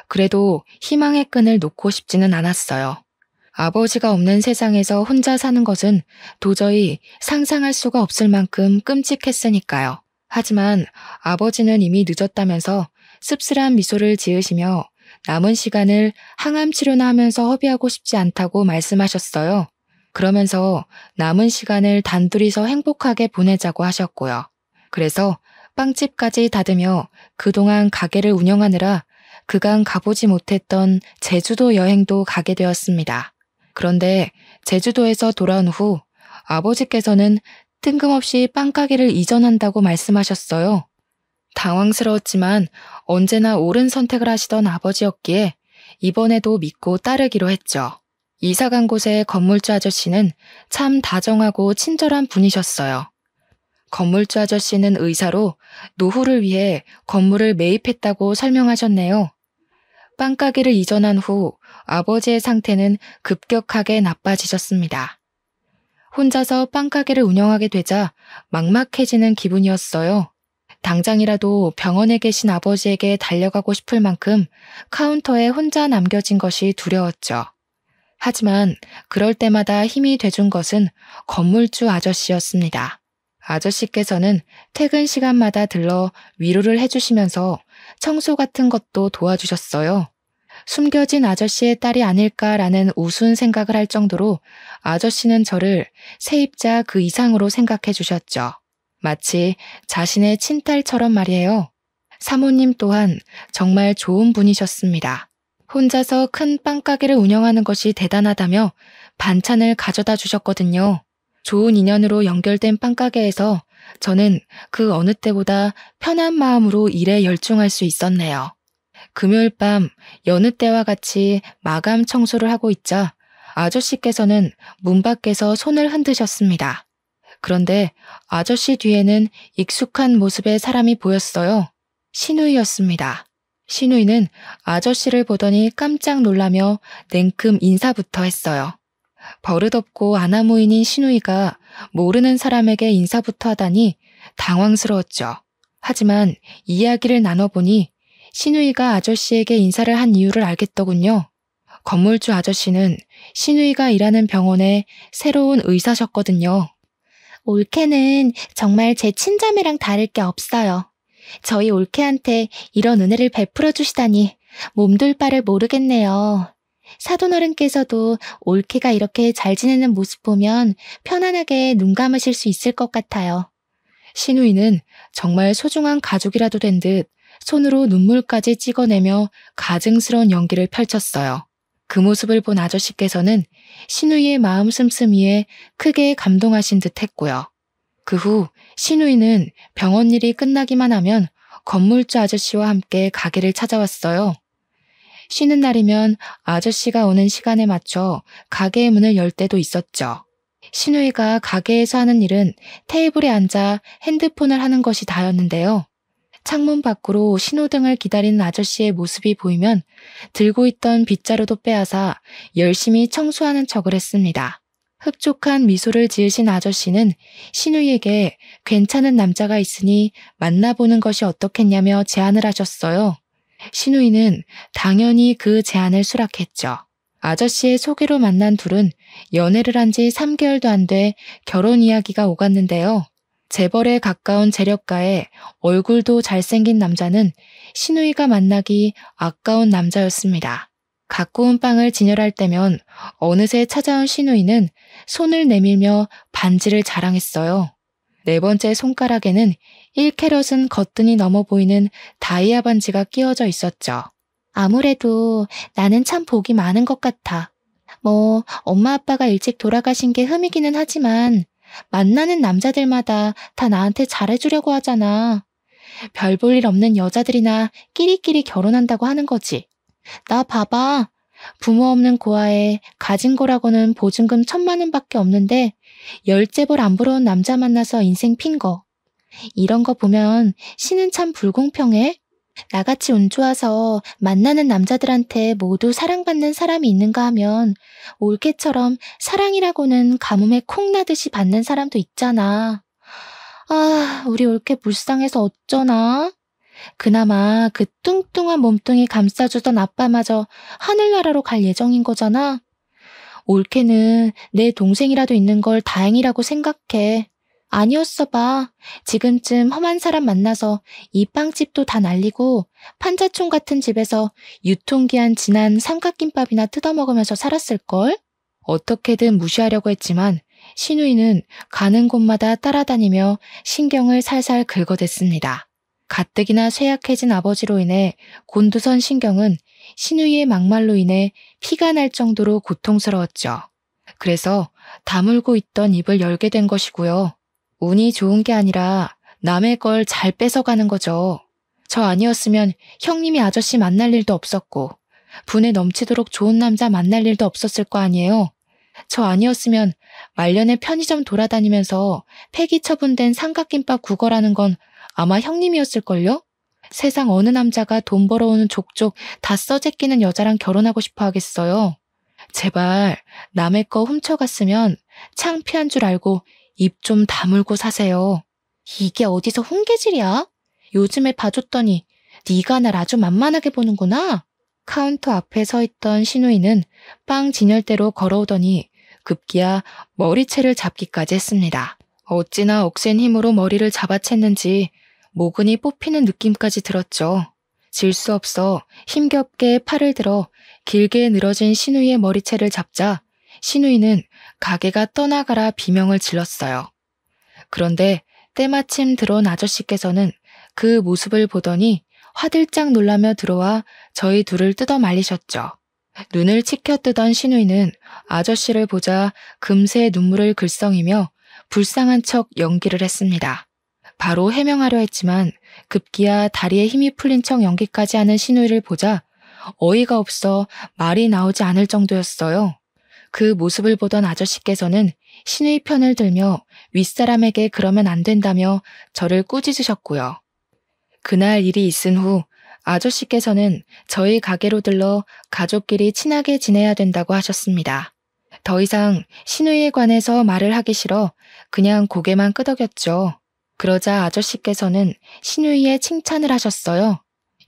그래도 희망의 끈을 놓고 싶지는 않았어요. 아버지가 없는 세상에서 혼자 사는 것은 도저히 상상할 수가 없을 만큼 끔찍했으니까요. 하지만 아버지는 이미 늦었다면서 씁쓸한 미소를 지으시며 남은 시간을 항암 치료나 하면서 허비하고 싶지 않다고 말씀하셨어요. 그러면서 남은 시간을 단둘이서 행복하게 보내자고 하셨고요. 그래서 빵집까지 닫으며 그동안 가게를 운영하느라 그간 가보지 못했던 제주도 여행도 가게 되었습니다. 그런데 제주도에서 돌아온 후 아버지께서는 뜬금없이 빵가게를 이전한다고 말씀하셨어요. 당황스러웠지만 언제나 옳은 선택을 하시던 아버지였기에 이번에도 믿고 따르기로 했죠. 이사 간 곳의 건물주 아저씨는 참 다정하고 친절한 분이셨어요. 건물주 아저씨는 의사로 노후를 위해 건물을 매입했다고 설명하셨네요. 빵가게를 이전한 후 아버지의 상태는 급격하게 나빠지셨습니다. 혼자서 빵가게를 운영하게 되자 막막해지는 기분이었어요. 당장이라도 병원에 계신 아버지에게 달려가고 싶을 만큼 카운터에 혼자 남겨진 것이 두려웠죠. 하지만 그럴 때마다 힘이 돼준 것은 건물주 아저씨였습니다. 아저씨께서는 퇴근 시간마다 들러 위로를 해주시면서 청소 같은 것도 도와주셨어요. 숨겨진 아저씨의 딸이 아닐까라는 우스운 생각을 할 정도로 아저씨는 저를 세입자 그 이상으로 생각해 주셨죠. 마치 자신의 친딸처럼 말이에요. 사모님 또한 정말 좋은 분이셨습니다. 혼자서 큰 빵가게를 운영하는 것이 대단하다며 반찬을 가져다 주셨거든요. 좋은 인연으로 연결된 빵가게에서 저는 그 어느 때보다 편한 마음으로 일에 열중할 수 있었네요. 금요일 밤 여느 때와 같이 마감 청소를 하고 있자 아저씨께서는 문 밖에서 손을 흔드셨습니다. 그런데 아저씨 뒤에는 익숙한 모습의 사람이 보였어요. 시누이였습니다. 시누이는 아저씨를 보더니 깜짝 놀라며 냉큼 인사부터 했어요. 버릇없고 아나무인인 시누이가 모르는 사람에게 인사부터 하다니 당황스러웠죠. 하지만 이야기를 나눠보니 시누이가 아저씨에게 인사를 한 이유를 알겠더군요. 건물주 아저씨는 시누이가 일하는 병원의 새로운 의사셨거든요. 올케는 정말 제 친자매랑 다를 게 없어요. 저희 올케한테 이런 은혜를 베풀어 주시다니 몸둘 바를 모르겠네요. 사돈어른께서도 올케가 이렇게 잘 지내는 모습 보면 편안하게 눈 감으실 수 있을 것 같아요. 시누이는 정말 소중한 가족이라도 된 듯 손으로 눈물까지 찍어내며 가증스러운 연기를 펼쳤어요. 그 모습을 본 아저씨께서는 신우이의 마음 씀씀이에 크게 감동하신 듯 했고요. 그 후 신우이는 병원 일이 끝나기만 하면 건물주 아저씨와 함께 가게를 찾아왔어요. 쉬는 날이면 아저씨가 오는 시간에 맞춰 가게의 문을 열 때도 있었죠. 신우이가 가게에서 하는 일은 테이블에 앉아 핸드폰을 하는 것이 다였는데요. 창문 밖으로 신호등을 기다리는 아저씨의 모습이 보이면 들고 있던 빗자루도 빼앗아 열심히 청소하는 척을 했습니다. 흡족한 미소를 지으신 아저씨는 신우이에게 괜찮은 남자가 있으니 만나보는 것이 어떻겠냐며 제안을 하셨어요. 신우이는 당연히 그 제안을 수락했죠. 아저씨의 소개로 만난 둘은 연애를 한 지 3개월도 안 돼 결혼 이야기가 오갔는데요. 재벌에 가까운 재력가에 얼굴도 잘생긴 남자는 신우이가 만나기 아까운 남자였습니다. 갖고 온 빵을 진열할 때면 어느새 찾아온 신우이는 손을 내밀며 반지를 자랑했어요. 네 번째 손가락에는 1캐럿은 거뜬히 넘어 보이는 다이아 반지가 끼워져 있었죠. 아무래도 나는 참 복이 많은 것 같아. 엄마 아빠가 일찍 돌아가신 게 흠이기는 하지만 만나는 남자들마다 다 나한테 잘해주려고 하잖아. 별 볼 일 없는 여자들이나 끼리끼리 결혼한다고 하는 거지. 나 봐봐. 부모 없는 고아에 가진 거라고는 보증금 1,000만 원밖에 없는데 10재벌 안 부러운 남자 만나서 인생 핀 거. 이런 거 보면 신은 참 불공평해. 나같이 운 좋아서 만나는 남자들한테 모두 사랑받는 사람이 있는가 하면 올케처럼 사랑이라고는 가뭄에 콩 나듯이 받는 사람도 있잖아. 아, 우리 올케 불쌍해서 어쩌나? 그나마 그 뚱뚱한 몸뚱이 감싸주던 아빠마저 하늘나라로 갈 예정인 거잖아. 올케는 내 동생이라도 있는 걸 다행이라고 생각해. 아니었어 봐. 지금쯤 험한 사람 만나서 이 빵집도 다 날리고 판자촌 같은 집에서 유통기한 지난 삼각김밥이나 뜯어먹으면서 살았을걸? 어떻게든 무시하려고 했지만 신우이는 가는 곳마다 따라다니며 신경을 살살 긁어댔습니다. 가뜩이나 쇠약해진 아버지로 인해 곤두선 신경은 신우이의 막말로 인해 피가 날 정도로 고통스러웠죠. 그래서 다물고 있던 입을 열게 된 것이고요. 운이 좋은 게 아니라 남의 걸 잘 뺏어가는 거죠. 저 아니었으면 형님이 아저씨 만날 일도 없었고 분에 넘치도록 좋은 남자 만날 일도 없었을 거 아니에요. 저 아니었으면 말년에 편의점 돌아다니면서 폐기 처분된 삼각김밥 구걸하는 건 아마 형님이었을걸요? 세상 어느 남자가 돈 벌어오는 족족 다 써제끼는 여자랑 결혼하고 싶어 하겠어요. 제발 남의 거 훔쳐갔으면 창피한 줄 알고 입 좀 다물고 사세요. 이게 어디서 훈계질이야? 요즘에 봐줬더니 네가 날 아주 만만하게 보는구나. 카운터 앞에 서 있던 신우이는 빵 진열대로 걸어오더니 급기야 머리채를 잡기까지 했습니다. 어찌나 억센 힘으로 머리를 잡아챘는지 모근이 뽑히는 느낌까지 들었죠. 질 수 없어 힘겹게 팔을 들어 길게 늘어진 신우이의 머리채를 잡자 신우이는 가게가 떠나가라 비명을 질렀어요. 그런데 때마침 들어온 아저씨께서는 그 모습을 보더니 화들짝 놀라며 들어와 저희 둘을 뜯어 말리셨죠. 눈을 치켜뜨던 신우이는 아저씨를 보자 금세 눈물을 글썽이며 불쌍한 척 연기를 했습니다. 바로 해명하려 했지만 급기야 다리에 힘이 풀린 척 연기까지 하는 신우이를 보자 어이가 없어 말이 나오지 않을 정도였어요. 그 모습을 보던 아저씨께서는 신우이 편을 들며 윗사람에게 그러면 안 된다며 저를 꾸짖으셨고요. 그날 일이 있은 후 아저씨께서는 저희 가게로 들러 가족끼리 친하게 지내야 된다고 하셨습니다. 더 이상 신우이에 관해서 말을 하기 싫어 그냥 고개만 끄덕였죠. 그러자 아저씨께서는 신우이의 칭찬을 하셨어요.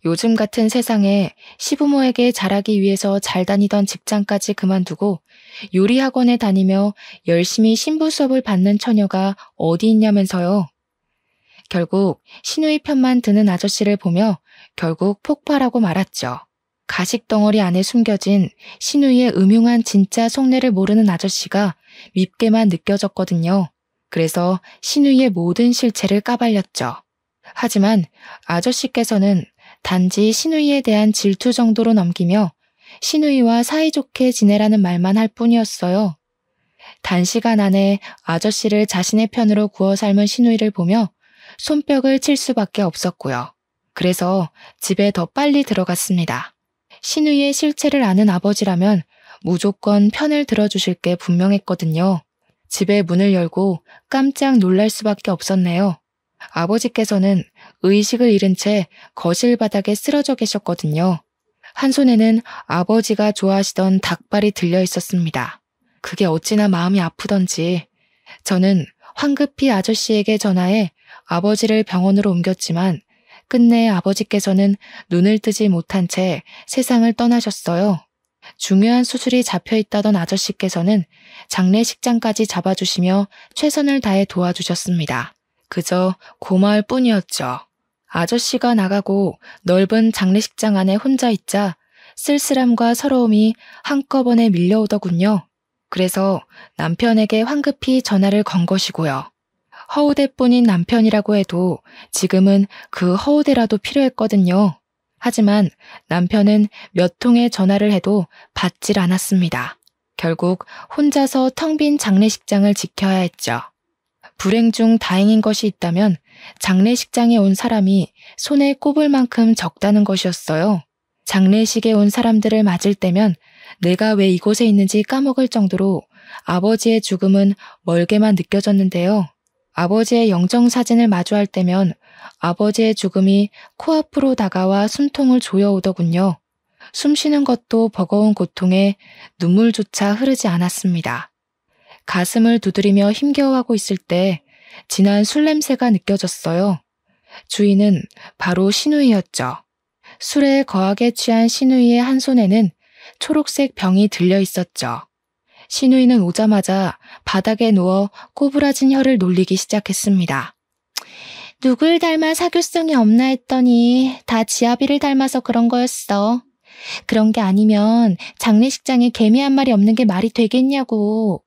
요즘 같은 세상에 시부모에게 잘하기 위해서 잘 다니던 직장까지 그만두고 요리학원에 다니며 열심히 신부 수업을 받는 처녀가 어디 있냐면서요. 결국 신우이 편만 드는 아저씨를 보며 결국 폭발하고 말았죠. 가식덩어리 안에 숨겨진 신우이의 음흉한 진짜 속내를 모르는 아저씨가 밉게만 느껴졌거든요. 그래서 신우이의 모든 실체를 까발렸죠. 하지만 아저씨께서는 단지 시누이에 대한 질투 정도로 넘기며 시누이와 사이좋게 지내라는 말만 할 뿐이었어요. 단시간 안에 아저씨를 자신의 편으로 구워 삶은 시누이를 보며 손뼉을 칠 수밖에 없었고요. 그래서 집에 더 빨리 들어갔습니다. 시누이의 실체를 아는 아버지라면 무조건 편을 들어주실 게 분명했거든요. 집에 문을 열고 깜짝 놀랄 수밖에 없었네요. 아버지께서는 의식을 잃은 채 거실 바닥에 쓰러져 계셨거든요. 한 손에는 아버지가 좋아하시던 닭발이 들려 있었습니다. 그게 어찌나 마음이 아프던지 저는 황급히 아저씨에게 전화해 아버지를 병원으로 옮겼지만 끝내 아버지께서는 눈을 뜨지 못한 채 세상을 떠나셨어요. 중요한 수술이 잡혀있다던 아저씨께서는 장례식장까지 잡아주시며 최선을 다해 도와주셨습니다. 그저 고마울 뿐이었죠. 아저씨가 나가고 넓은 장례식장 안에 혼자 있자 쓸쓸함과 서러움이 한꺼번에 밀려오더군요. 그래서 남편에게 황급히 전화를 건 것이고요. 허우대뿐인 남편이라고 해도 지금은 그 허우대라도 필요했거든요. 하지만 남편은 몇 통의 전화를 해도 받질 않았습니다. 결국 혼자서 텅 빈 장례식장을 지켜야 했죠. 불행 중 다행인 것이 있다면 장례식장에 온 사람이 손에 꼽을 만큼 적다는 것이었어요. 장례식에 온 사람들을 맞을 때면 내가 왜 이곳에 있는지 까먹을 정도로 아버지의 죽음은 멀게만 느껴졌는데요. 아버지의 영정사진을 마주할 때면 아버지의 죽음이 코앞으로 다가와 숨통을 조여오더군요. 숨쉬는 것도 버거운 고통에 눈물조차 흐르지 않았습니다. 가슴을 두드리며 힘겨워하고 있을 때 진한 술 냄새가 느껴졌어요. 주인은 바로 시누이였죠. 술에 거하게 취한 시누이의 한 손에는 초록색 병이 들려 있었죠. 시누이는 오자마자 바닥에 누워 꼬부라진 혀를 놀리기 시작했습니다. 누굴 닮아 사교성이 없나 했더니 다 지아비를 닮아서 그런 거였어. 그런 게 아니면 장례식장에 개미 한 마리 없는 게 말이 되겠냐고.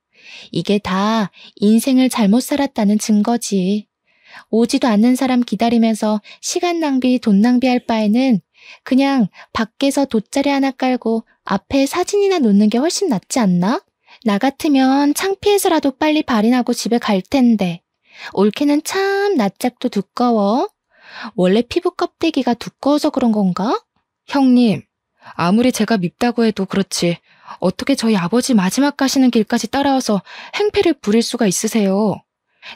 이게 다 인생을 잘못 살았다는 증거지. 오지도 않는 사람 기다리면서 시간 낭비, 돈 낭비할 바에는 그냥 밖에서 돗자리 하나 깔고 앞에 사진이나 놓는 게 훨씬 낫지 않나? 나 같으면 창피해서라도 빨리 발인하고 집에 갈 텐데. 올케는 참 낯짝도 두꺼워. 원래 피부 껍데기가 두꺼워서 그런 건가? 형님, 아무리 제가 밉다고 해도 그렇지 어떻게 저희 아버지 마지막 가시는 길까지 따라와서 행패를 부릴 수가 있으세요?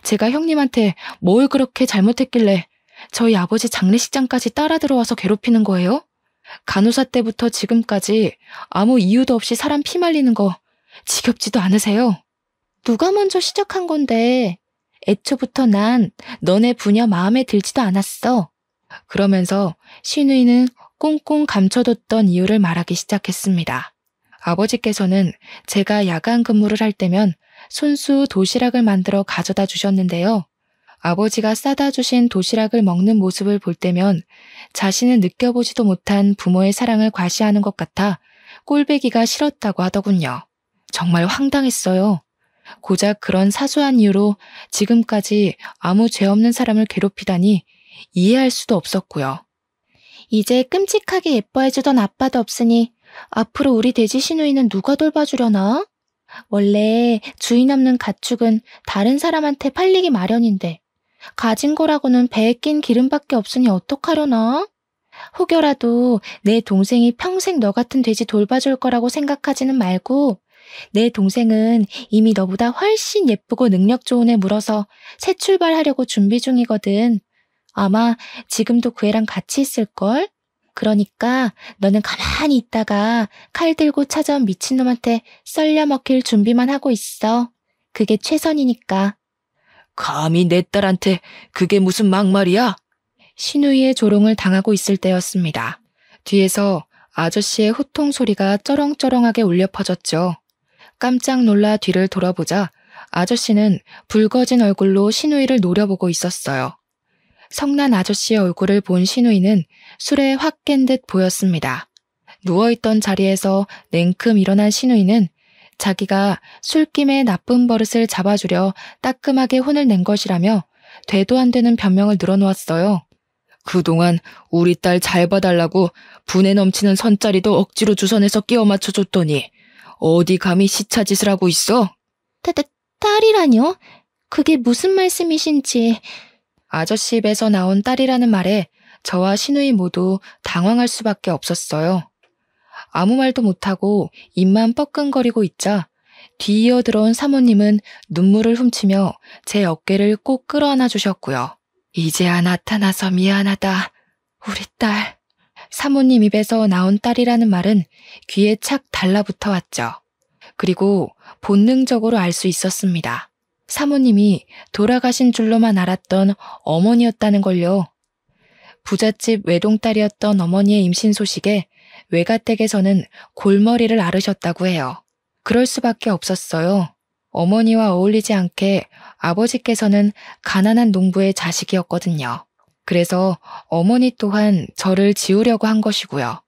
제가 형님한테 뭘 그렇게 잘못했길래 저희 아버지 장례식장까지 따라 들어와서 괴롭히는 거예요? 간호사 때부터 지금까지 아무 이유도 없이 사람 피 말리는 거 지겹지도 않으세요? 누가 먼저 시작한 건데 애초부터 난 너네 부녀 마음에 들지도 않았어. 그러면서 시누이는 꽁꽁 감춰뒀던 이유를 말하기 시작했습니다. 아버지께서는 제가 야간 근무를 할 때면 손수 도시락을 만들어 가져다 주셨는데요. 아버지가 싸다 주신 도시락을 먹는 모습을 볼 때면 자신은 느껴보지도 못한 부모의 사랑을 과시하는 것 같아 꼴배기가 싫었다고 하더군요. 정말 황당했어요. 고작 그런 사소한 이유로 지금까지 아무 죄 없는 사람을 괴롭히다니 이해할 수도 없었고요. 이제 끔찍하게 예뻐해주던 아빠도 없으니 앞으로 우리 돼지 시누이는 누가 돌봐주려나? 원래 주인 없는 가축은 다른 사람한테 팔리기 마련인데 가진 거라고는 배에 낀 기름밖에 없으니 어떡하려나? 혹여라도 내 동생이 평생 너 같은 돼지 돌봐줄 거라고 생각하지는 말고 내 동생은 이미 너보다 훨씬 예쁘고 능력 좋은 애 물어서 새 출발하려고 준비 중이거든. 아마 지금도 그 애랑 같이 있을걸? 그러니까 너는 가만히 있다가 칼 들고 찾아온 미친놈한테 썰려 먹힐 준비만 하고 있어. 그게 최선이니까. 감히 내 딸한테 그게 무슨 막말이야? 시누이의 조롱을 당하고 있을 때였습니다. 뒤에서 아저씨의 호통 소리가 쩌렁쩌렁하게 울려 퍼졌죠. 깜짝 놀라 뒤를 돌아보자 아저씨는 붉어진 얼굴로 시누이를 노려보고 있었어요. 성난 아저씨의 얼굴을 본 시누이는 술에 확 깬 듯 보였습니다. 누워있던 자리에서 냉큼 일어난 시누이는 자기가 술김에 나쁜 버릇을 잡아주려 따끔하게 혼을 낸 것이라며 되도 안 되는 변명을 늘어놓았어요. 그동안 우리 딸 잘 봐달라고 분에 넘치는 선짜리도 억지로 주선해서 끼워 맞춰줬더니 어디 감히 시차짓을 하고 있어? 딸이라뇨? 그게 무슨 말씀이신지. 아저씨 입에서 나온 딸이라는 말에 저와 시누이 모두 당황할 수밖에 없었어요. 아무 말도 못하고 입만 뻐끔거리고 있자 뒤이어 들어온 사모님은 눈물을 훔치며 제 어깨를 꼭 끌어안아 주셨고요. 이제야 나타나서 미안하다, 우리 딸. 사모님 입에서 나온 딸이라는 말은 귀에 착 달라붙어 왔죠. 그리고 본능적으로 알 수 있었습니다. 사모님이 돌아가신 줄로만 알았던 어머니였다는 걸요. 부잣집 외동딸이었던 어머니의 임신 소식에 외가댁에서는 골머리를 앓으셨다고 해요. 그럴 수밖에 없었어요. 어머니와 어울리지 않게 아버지께서는 가난한 농부의 자식이었거든요. 그래서 어머니 또한 저를 지우려고 한 것이고요.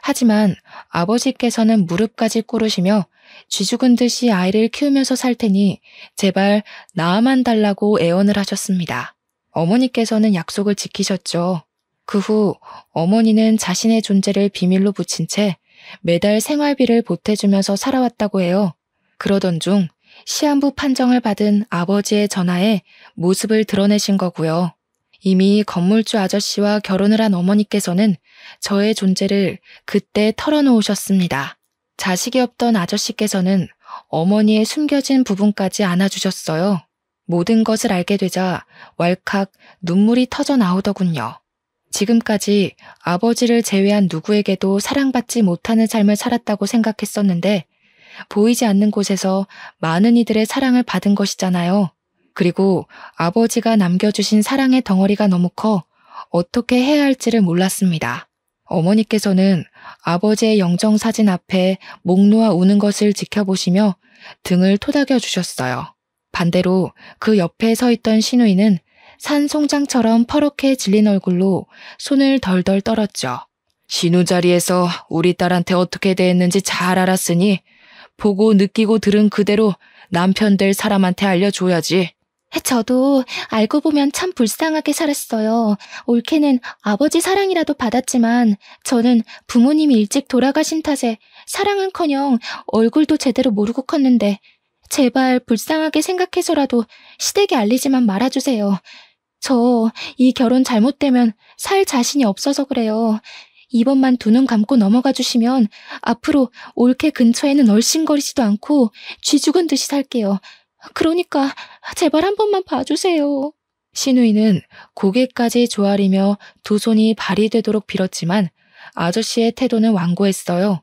하지만 아버지께서는 무릎까지 꿇으시며 쥐죽은 듯이 아이를 키우면서 살 테니 제발 낳아만 달라고 애원을 하셨습니다. 어머니께서는 약속을 지키셨죠. 그 후 어머니는 자신의 존재를 비밀로 붙인 채 매달 생활비를 보태주면서 살아왔다고 해요. 그러던 중 시한부 판정을 받은 아버지의 전화에 모습을 드러내신 거고요. 이미 건물주 아저씨와 결혼을 한 어머니께서는 저의 존재를 그때 털어놓으셨습니다. 자식이 없던 아저씨께서는 어머니의 숨겨진 부분까지 안아주셨어요. 모든 것을 알게 되자 왈칵 눈물이 터져 나오더군요. 지금까지 아버지를 제외한 누구에게도 사랑받지 못하는 삶을 살았다고 생각했었는데 보이지 않는 곳에서 많은 이들의 사랑을 받은 것이잖아요. 그리고 아버지가 남겨주신 사랑의 덩어리가 너무 커 어떻게 해야 할지를 몰랐습니다. 어머니께서는 아버지의 영정사진 앞에 목 놓아 우는 것을 지켜보시며 등을 토닥여 주셨어요. 반대로 그 옆에 서 있던 시누이는 산 송장처럼 퍼렇게 질린 얼굴로 손을 덜덜 떨었죠. 시누 자리에서 우리 딸한테 어떻게 대했는지 잘 알았으니 보고 느끼고 들은 그대로 남편 될 사람한테 알려줘야지. 저도 알고 보면 참 불쌍하게 살았어요. 올케는 아버지 사랑이라도 받았지만 저는 부모님이 일찍 돌아가신 탓에 사랑은커녕 얼굴도 제대로 모르고 컸는데 제발 불쌍하게 생각해서라도 시댁에 알리지만 말아주세요. 저 이 결혼 잘못되면 살 자신이 없어서 그래요. 이번만 두 눈 감고 넘어가 주시면 앞으로 올케 근처에는 얼씬거리지도 않고 쥐 죽은 듯이 살게요. 그러니까 제발 한 번만 봐주세요. 시누이는 고개까지 조아리며 두 손이 발이 되도록 빌었지만 아저씨의 태도는 완고했어요.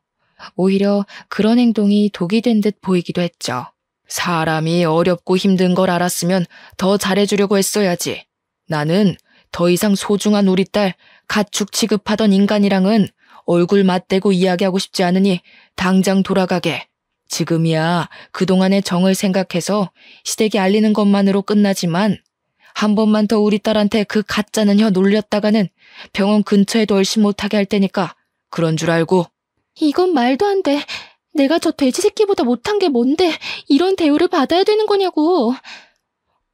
오히려 그런 행동이 독이 된 듯 보이기도 했죠. 사람이 어렵고 힘든 걸 알았으면 더 잘해주려고 했어야지. 나는 더 이상 소중한 우리 딸 가축 취급하던 인간이랑은 얼굴 맞대고 이야기하고 싶지 않으니 당장 돌아가게. 지금이야 그동안의 정을 생각해서 시댁에 알리는 것만으로 끝나지만 한 번만 더 우리 딸한테 그 가짜는 혀 놀렸다가는 병원 근처에도 얼씬 못하게 할 테니까 그런 줄 알고. 이건 말도 안 돼. 내가 저 돼지 새끼보다 못한 게 뭔데 이런 대우를 받아야 되는 거냐고.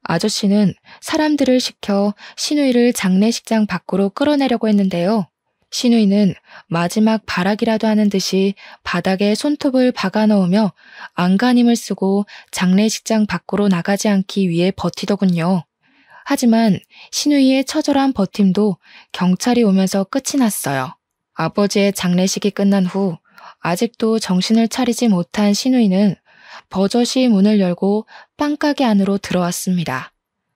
아저씨는 사람들을 시켜 시누이를 장례식장 밖으로 끌어내려고 했는데요. 시누이는 마지막 발악이라도 하는 듯이 바닥에 손톱을 박아 넣으며 안간힘을 쓰고 장례식장 밖으로 나가지 않기 위해 버티더군요. 하지만 시누이의 처절한 버팀도 경찰이 오면서 끝이 났어요. 아버지의 장례식이 끝난 후 아직도 정신을 차리지 못한 시누이는 버젓이 문을 열고 빵가게 안으로 들어왔습니다.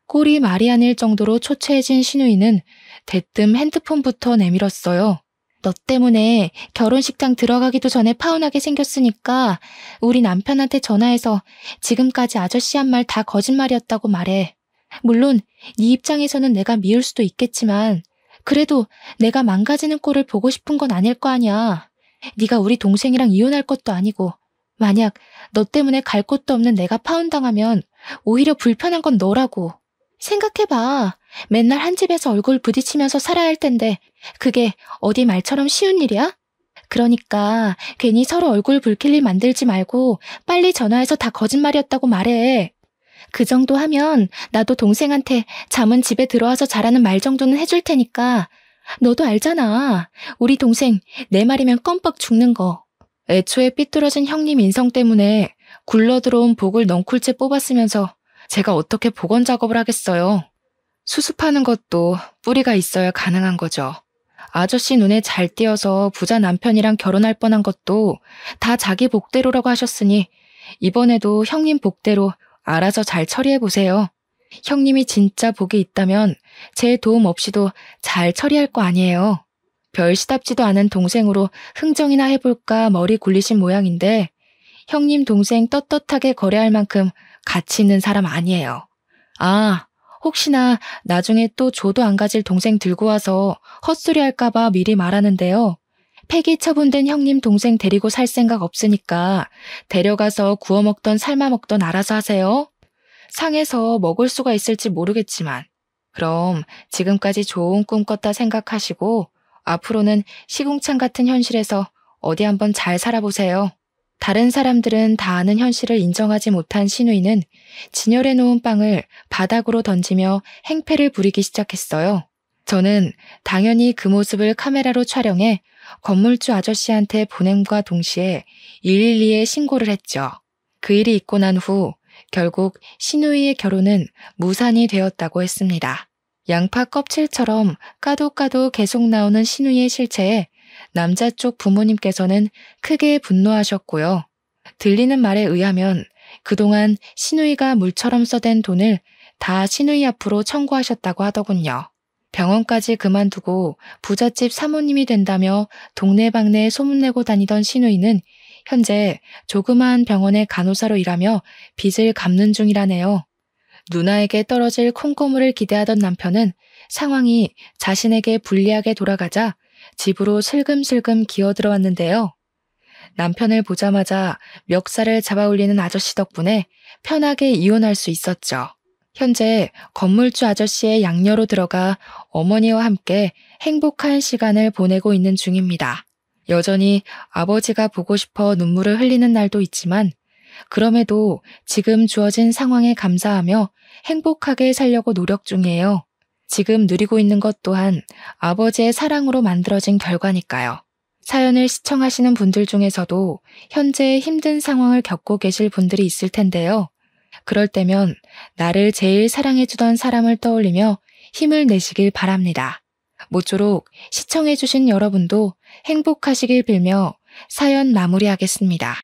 꼴이 말이 아닐 정도로 초췌해진 시누이는 대뜸 핸드폰부터 내밀었어요. 너 때문에 결혼식장 들어가기도 전에 파혼하게 생겼으니까 우리 남편한테 전화해서 지금까지 아저씨 한 말 다 거짓말이었다고 말해. 물론 네 입장에서는 내가 미울 수도 있겠지만 그래도 내가 망가지는 꼴을 보고 싶은 건 아닐 거 아니야. 네가 우리 동생이랑 이혼할 것도 아니고 만약 너 때문에 갈 곳도 없는 내가 파혼당하면 오히려 불편한 건 너라고. 생각해봐. 맨날 한 집에서 얼굴 부딪히면서 살아야 할 텐데 그게 어디 말처럼 쉬운 일이야? 그러니까 괜히 서로 얼굴 붉힐 일 만들지 말고 빨리 전화해서 다 거짓말이었다고 말해. 그 정도 하면 나도 동생한테 잠은 집에 들어와서 자라는 말 정도는 해줄 테니까 너도 알잖아. 우리 동생 내 말이면 껌뻑 죽는 거. 애초에 삐뚤어진 형님 인성 때문에 굴러들어온 복을 넝쿨째 뽑았으면서 제가 어떻게 복원 작업을 하겠어요. 수습하는 것도 뿌리가 있어야 가능한 거죠. 아저씨 눈에 잘 띄어서 부자 남편이랑 결혼할 뻔한 것도 다 자기 복대로라고 하셨으니 이번에도 형님 복대로 알아서 잘 처리해보세요. 형님이 진짜 복이 있다면 제 도움 없이도 잘 처리할 거 아니에요. 별 시답지도 않은 동생으로 흥정이나 해볼까 머리 굴리신 모양인데 형님 동생 떳떳하게 거래할 만큼 가치 있는 사람 아니에요. 아, 혹시나 나중에 또 조도 안 가질 동생 들고 와서 헛소리 할까봐 미리 말하는데요. 폐기 처분된 형님 동생 데리고 살 생각 없으니까 데려가서 구워 먹던 삶아 먹던 알아서 하세요. 상해서 먹을 수가 있을지 모르겠지만 그럼 지금까지 좋은 꿈 꿨다 생각하시고 앞으로는 시궁창 같은 현실에서 어디 한번 잘 살아보세요. 다른 사람들은 다 아는 현실을 인정하지 못한 신우이는 진열해 놓은 빵을 바닥으로 던지며 행패를 부리기 시작했어요. 저는 당연히 그 모습을 카메라로 촬영해 건물주 아저씨한테 보냄과 동시에 112에 신고를 했죠. 그 일이 있고 난 후 결국 신우이의 결혼은 무산이 되었다고 했습니다. 양파 껍질처럼 까도 계속 나오는 신우이의 실체에 남자 쪽 부모님께서는 크게 분노하셨고요. 들리는 말에 의하면 그동안 신우이가 물처럼 써댄 돈을 다 신우이 앞으로 청구하셨다고 하더군요. 병원까지 그만두고 부잣집 사모님이 된다며 동네방네 소문내고 다니던 신우이는 현재 조그마한 병원의 간호사로 일하며 빚을 갚는 중이라네요. 누나에게 떨어질 콩고물을 기대하던 남편은 상황이 자신에게 불리하게 돌아가자 집으로 슬금슬금 기어들어왔는데요. 남편을 보자마자 멱살을 잡아올리는 아저씨 덕분에 편하게 이혼할 수 있었죠. 현재 건물주 아저씨의 양녀로 들어가 어머니와 함께 행복한 시간을 보내고 있는 중입니다. 여전히 아버지가 보고 싶어 눈물을 흘리는 날도 있지만 그럼에도 지금 주어진 상황에 감사하며 행복하게 살려고 노력 중이에요. 지금 누리고 있는 것 또한 아버지의 사랑으로 만들어진 결과니까요. 사연을 시청하시는 분들 중에서도 현재 힘든 상황을 겪고 계실 분들이 있을 텐데요. 그럴 때면 나를 제일 사랑해주던 사람을 떠올리며 힘을 내시길 바랍니다. 모쪼록 시청해주신 여러분도 행복하시길 빌며 사연 마무리하겠습니다.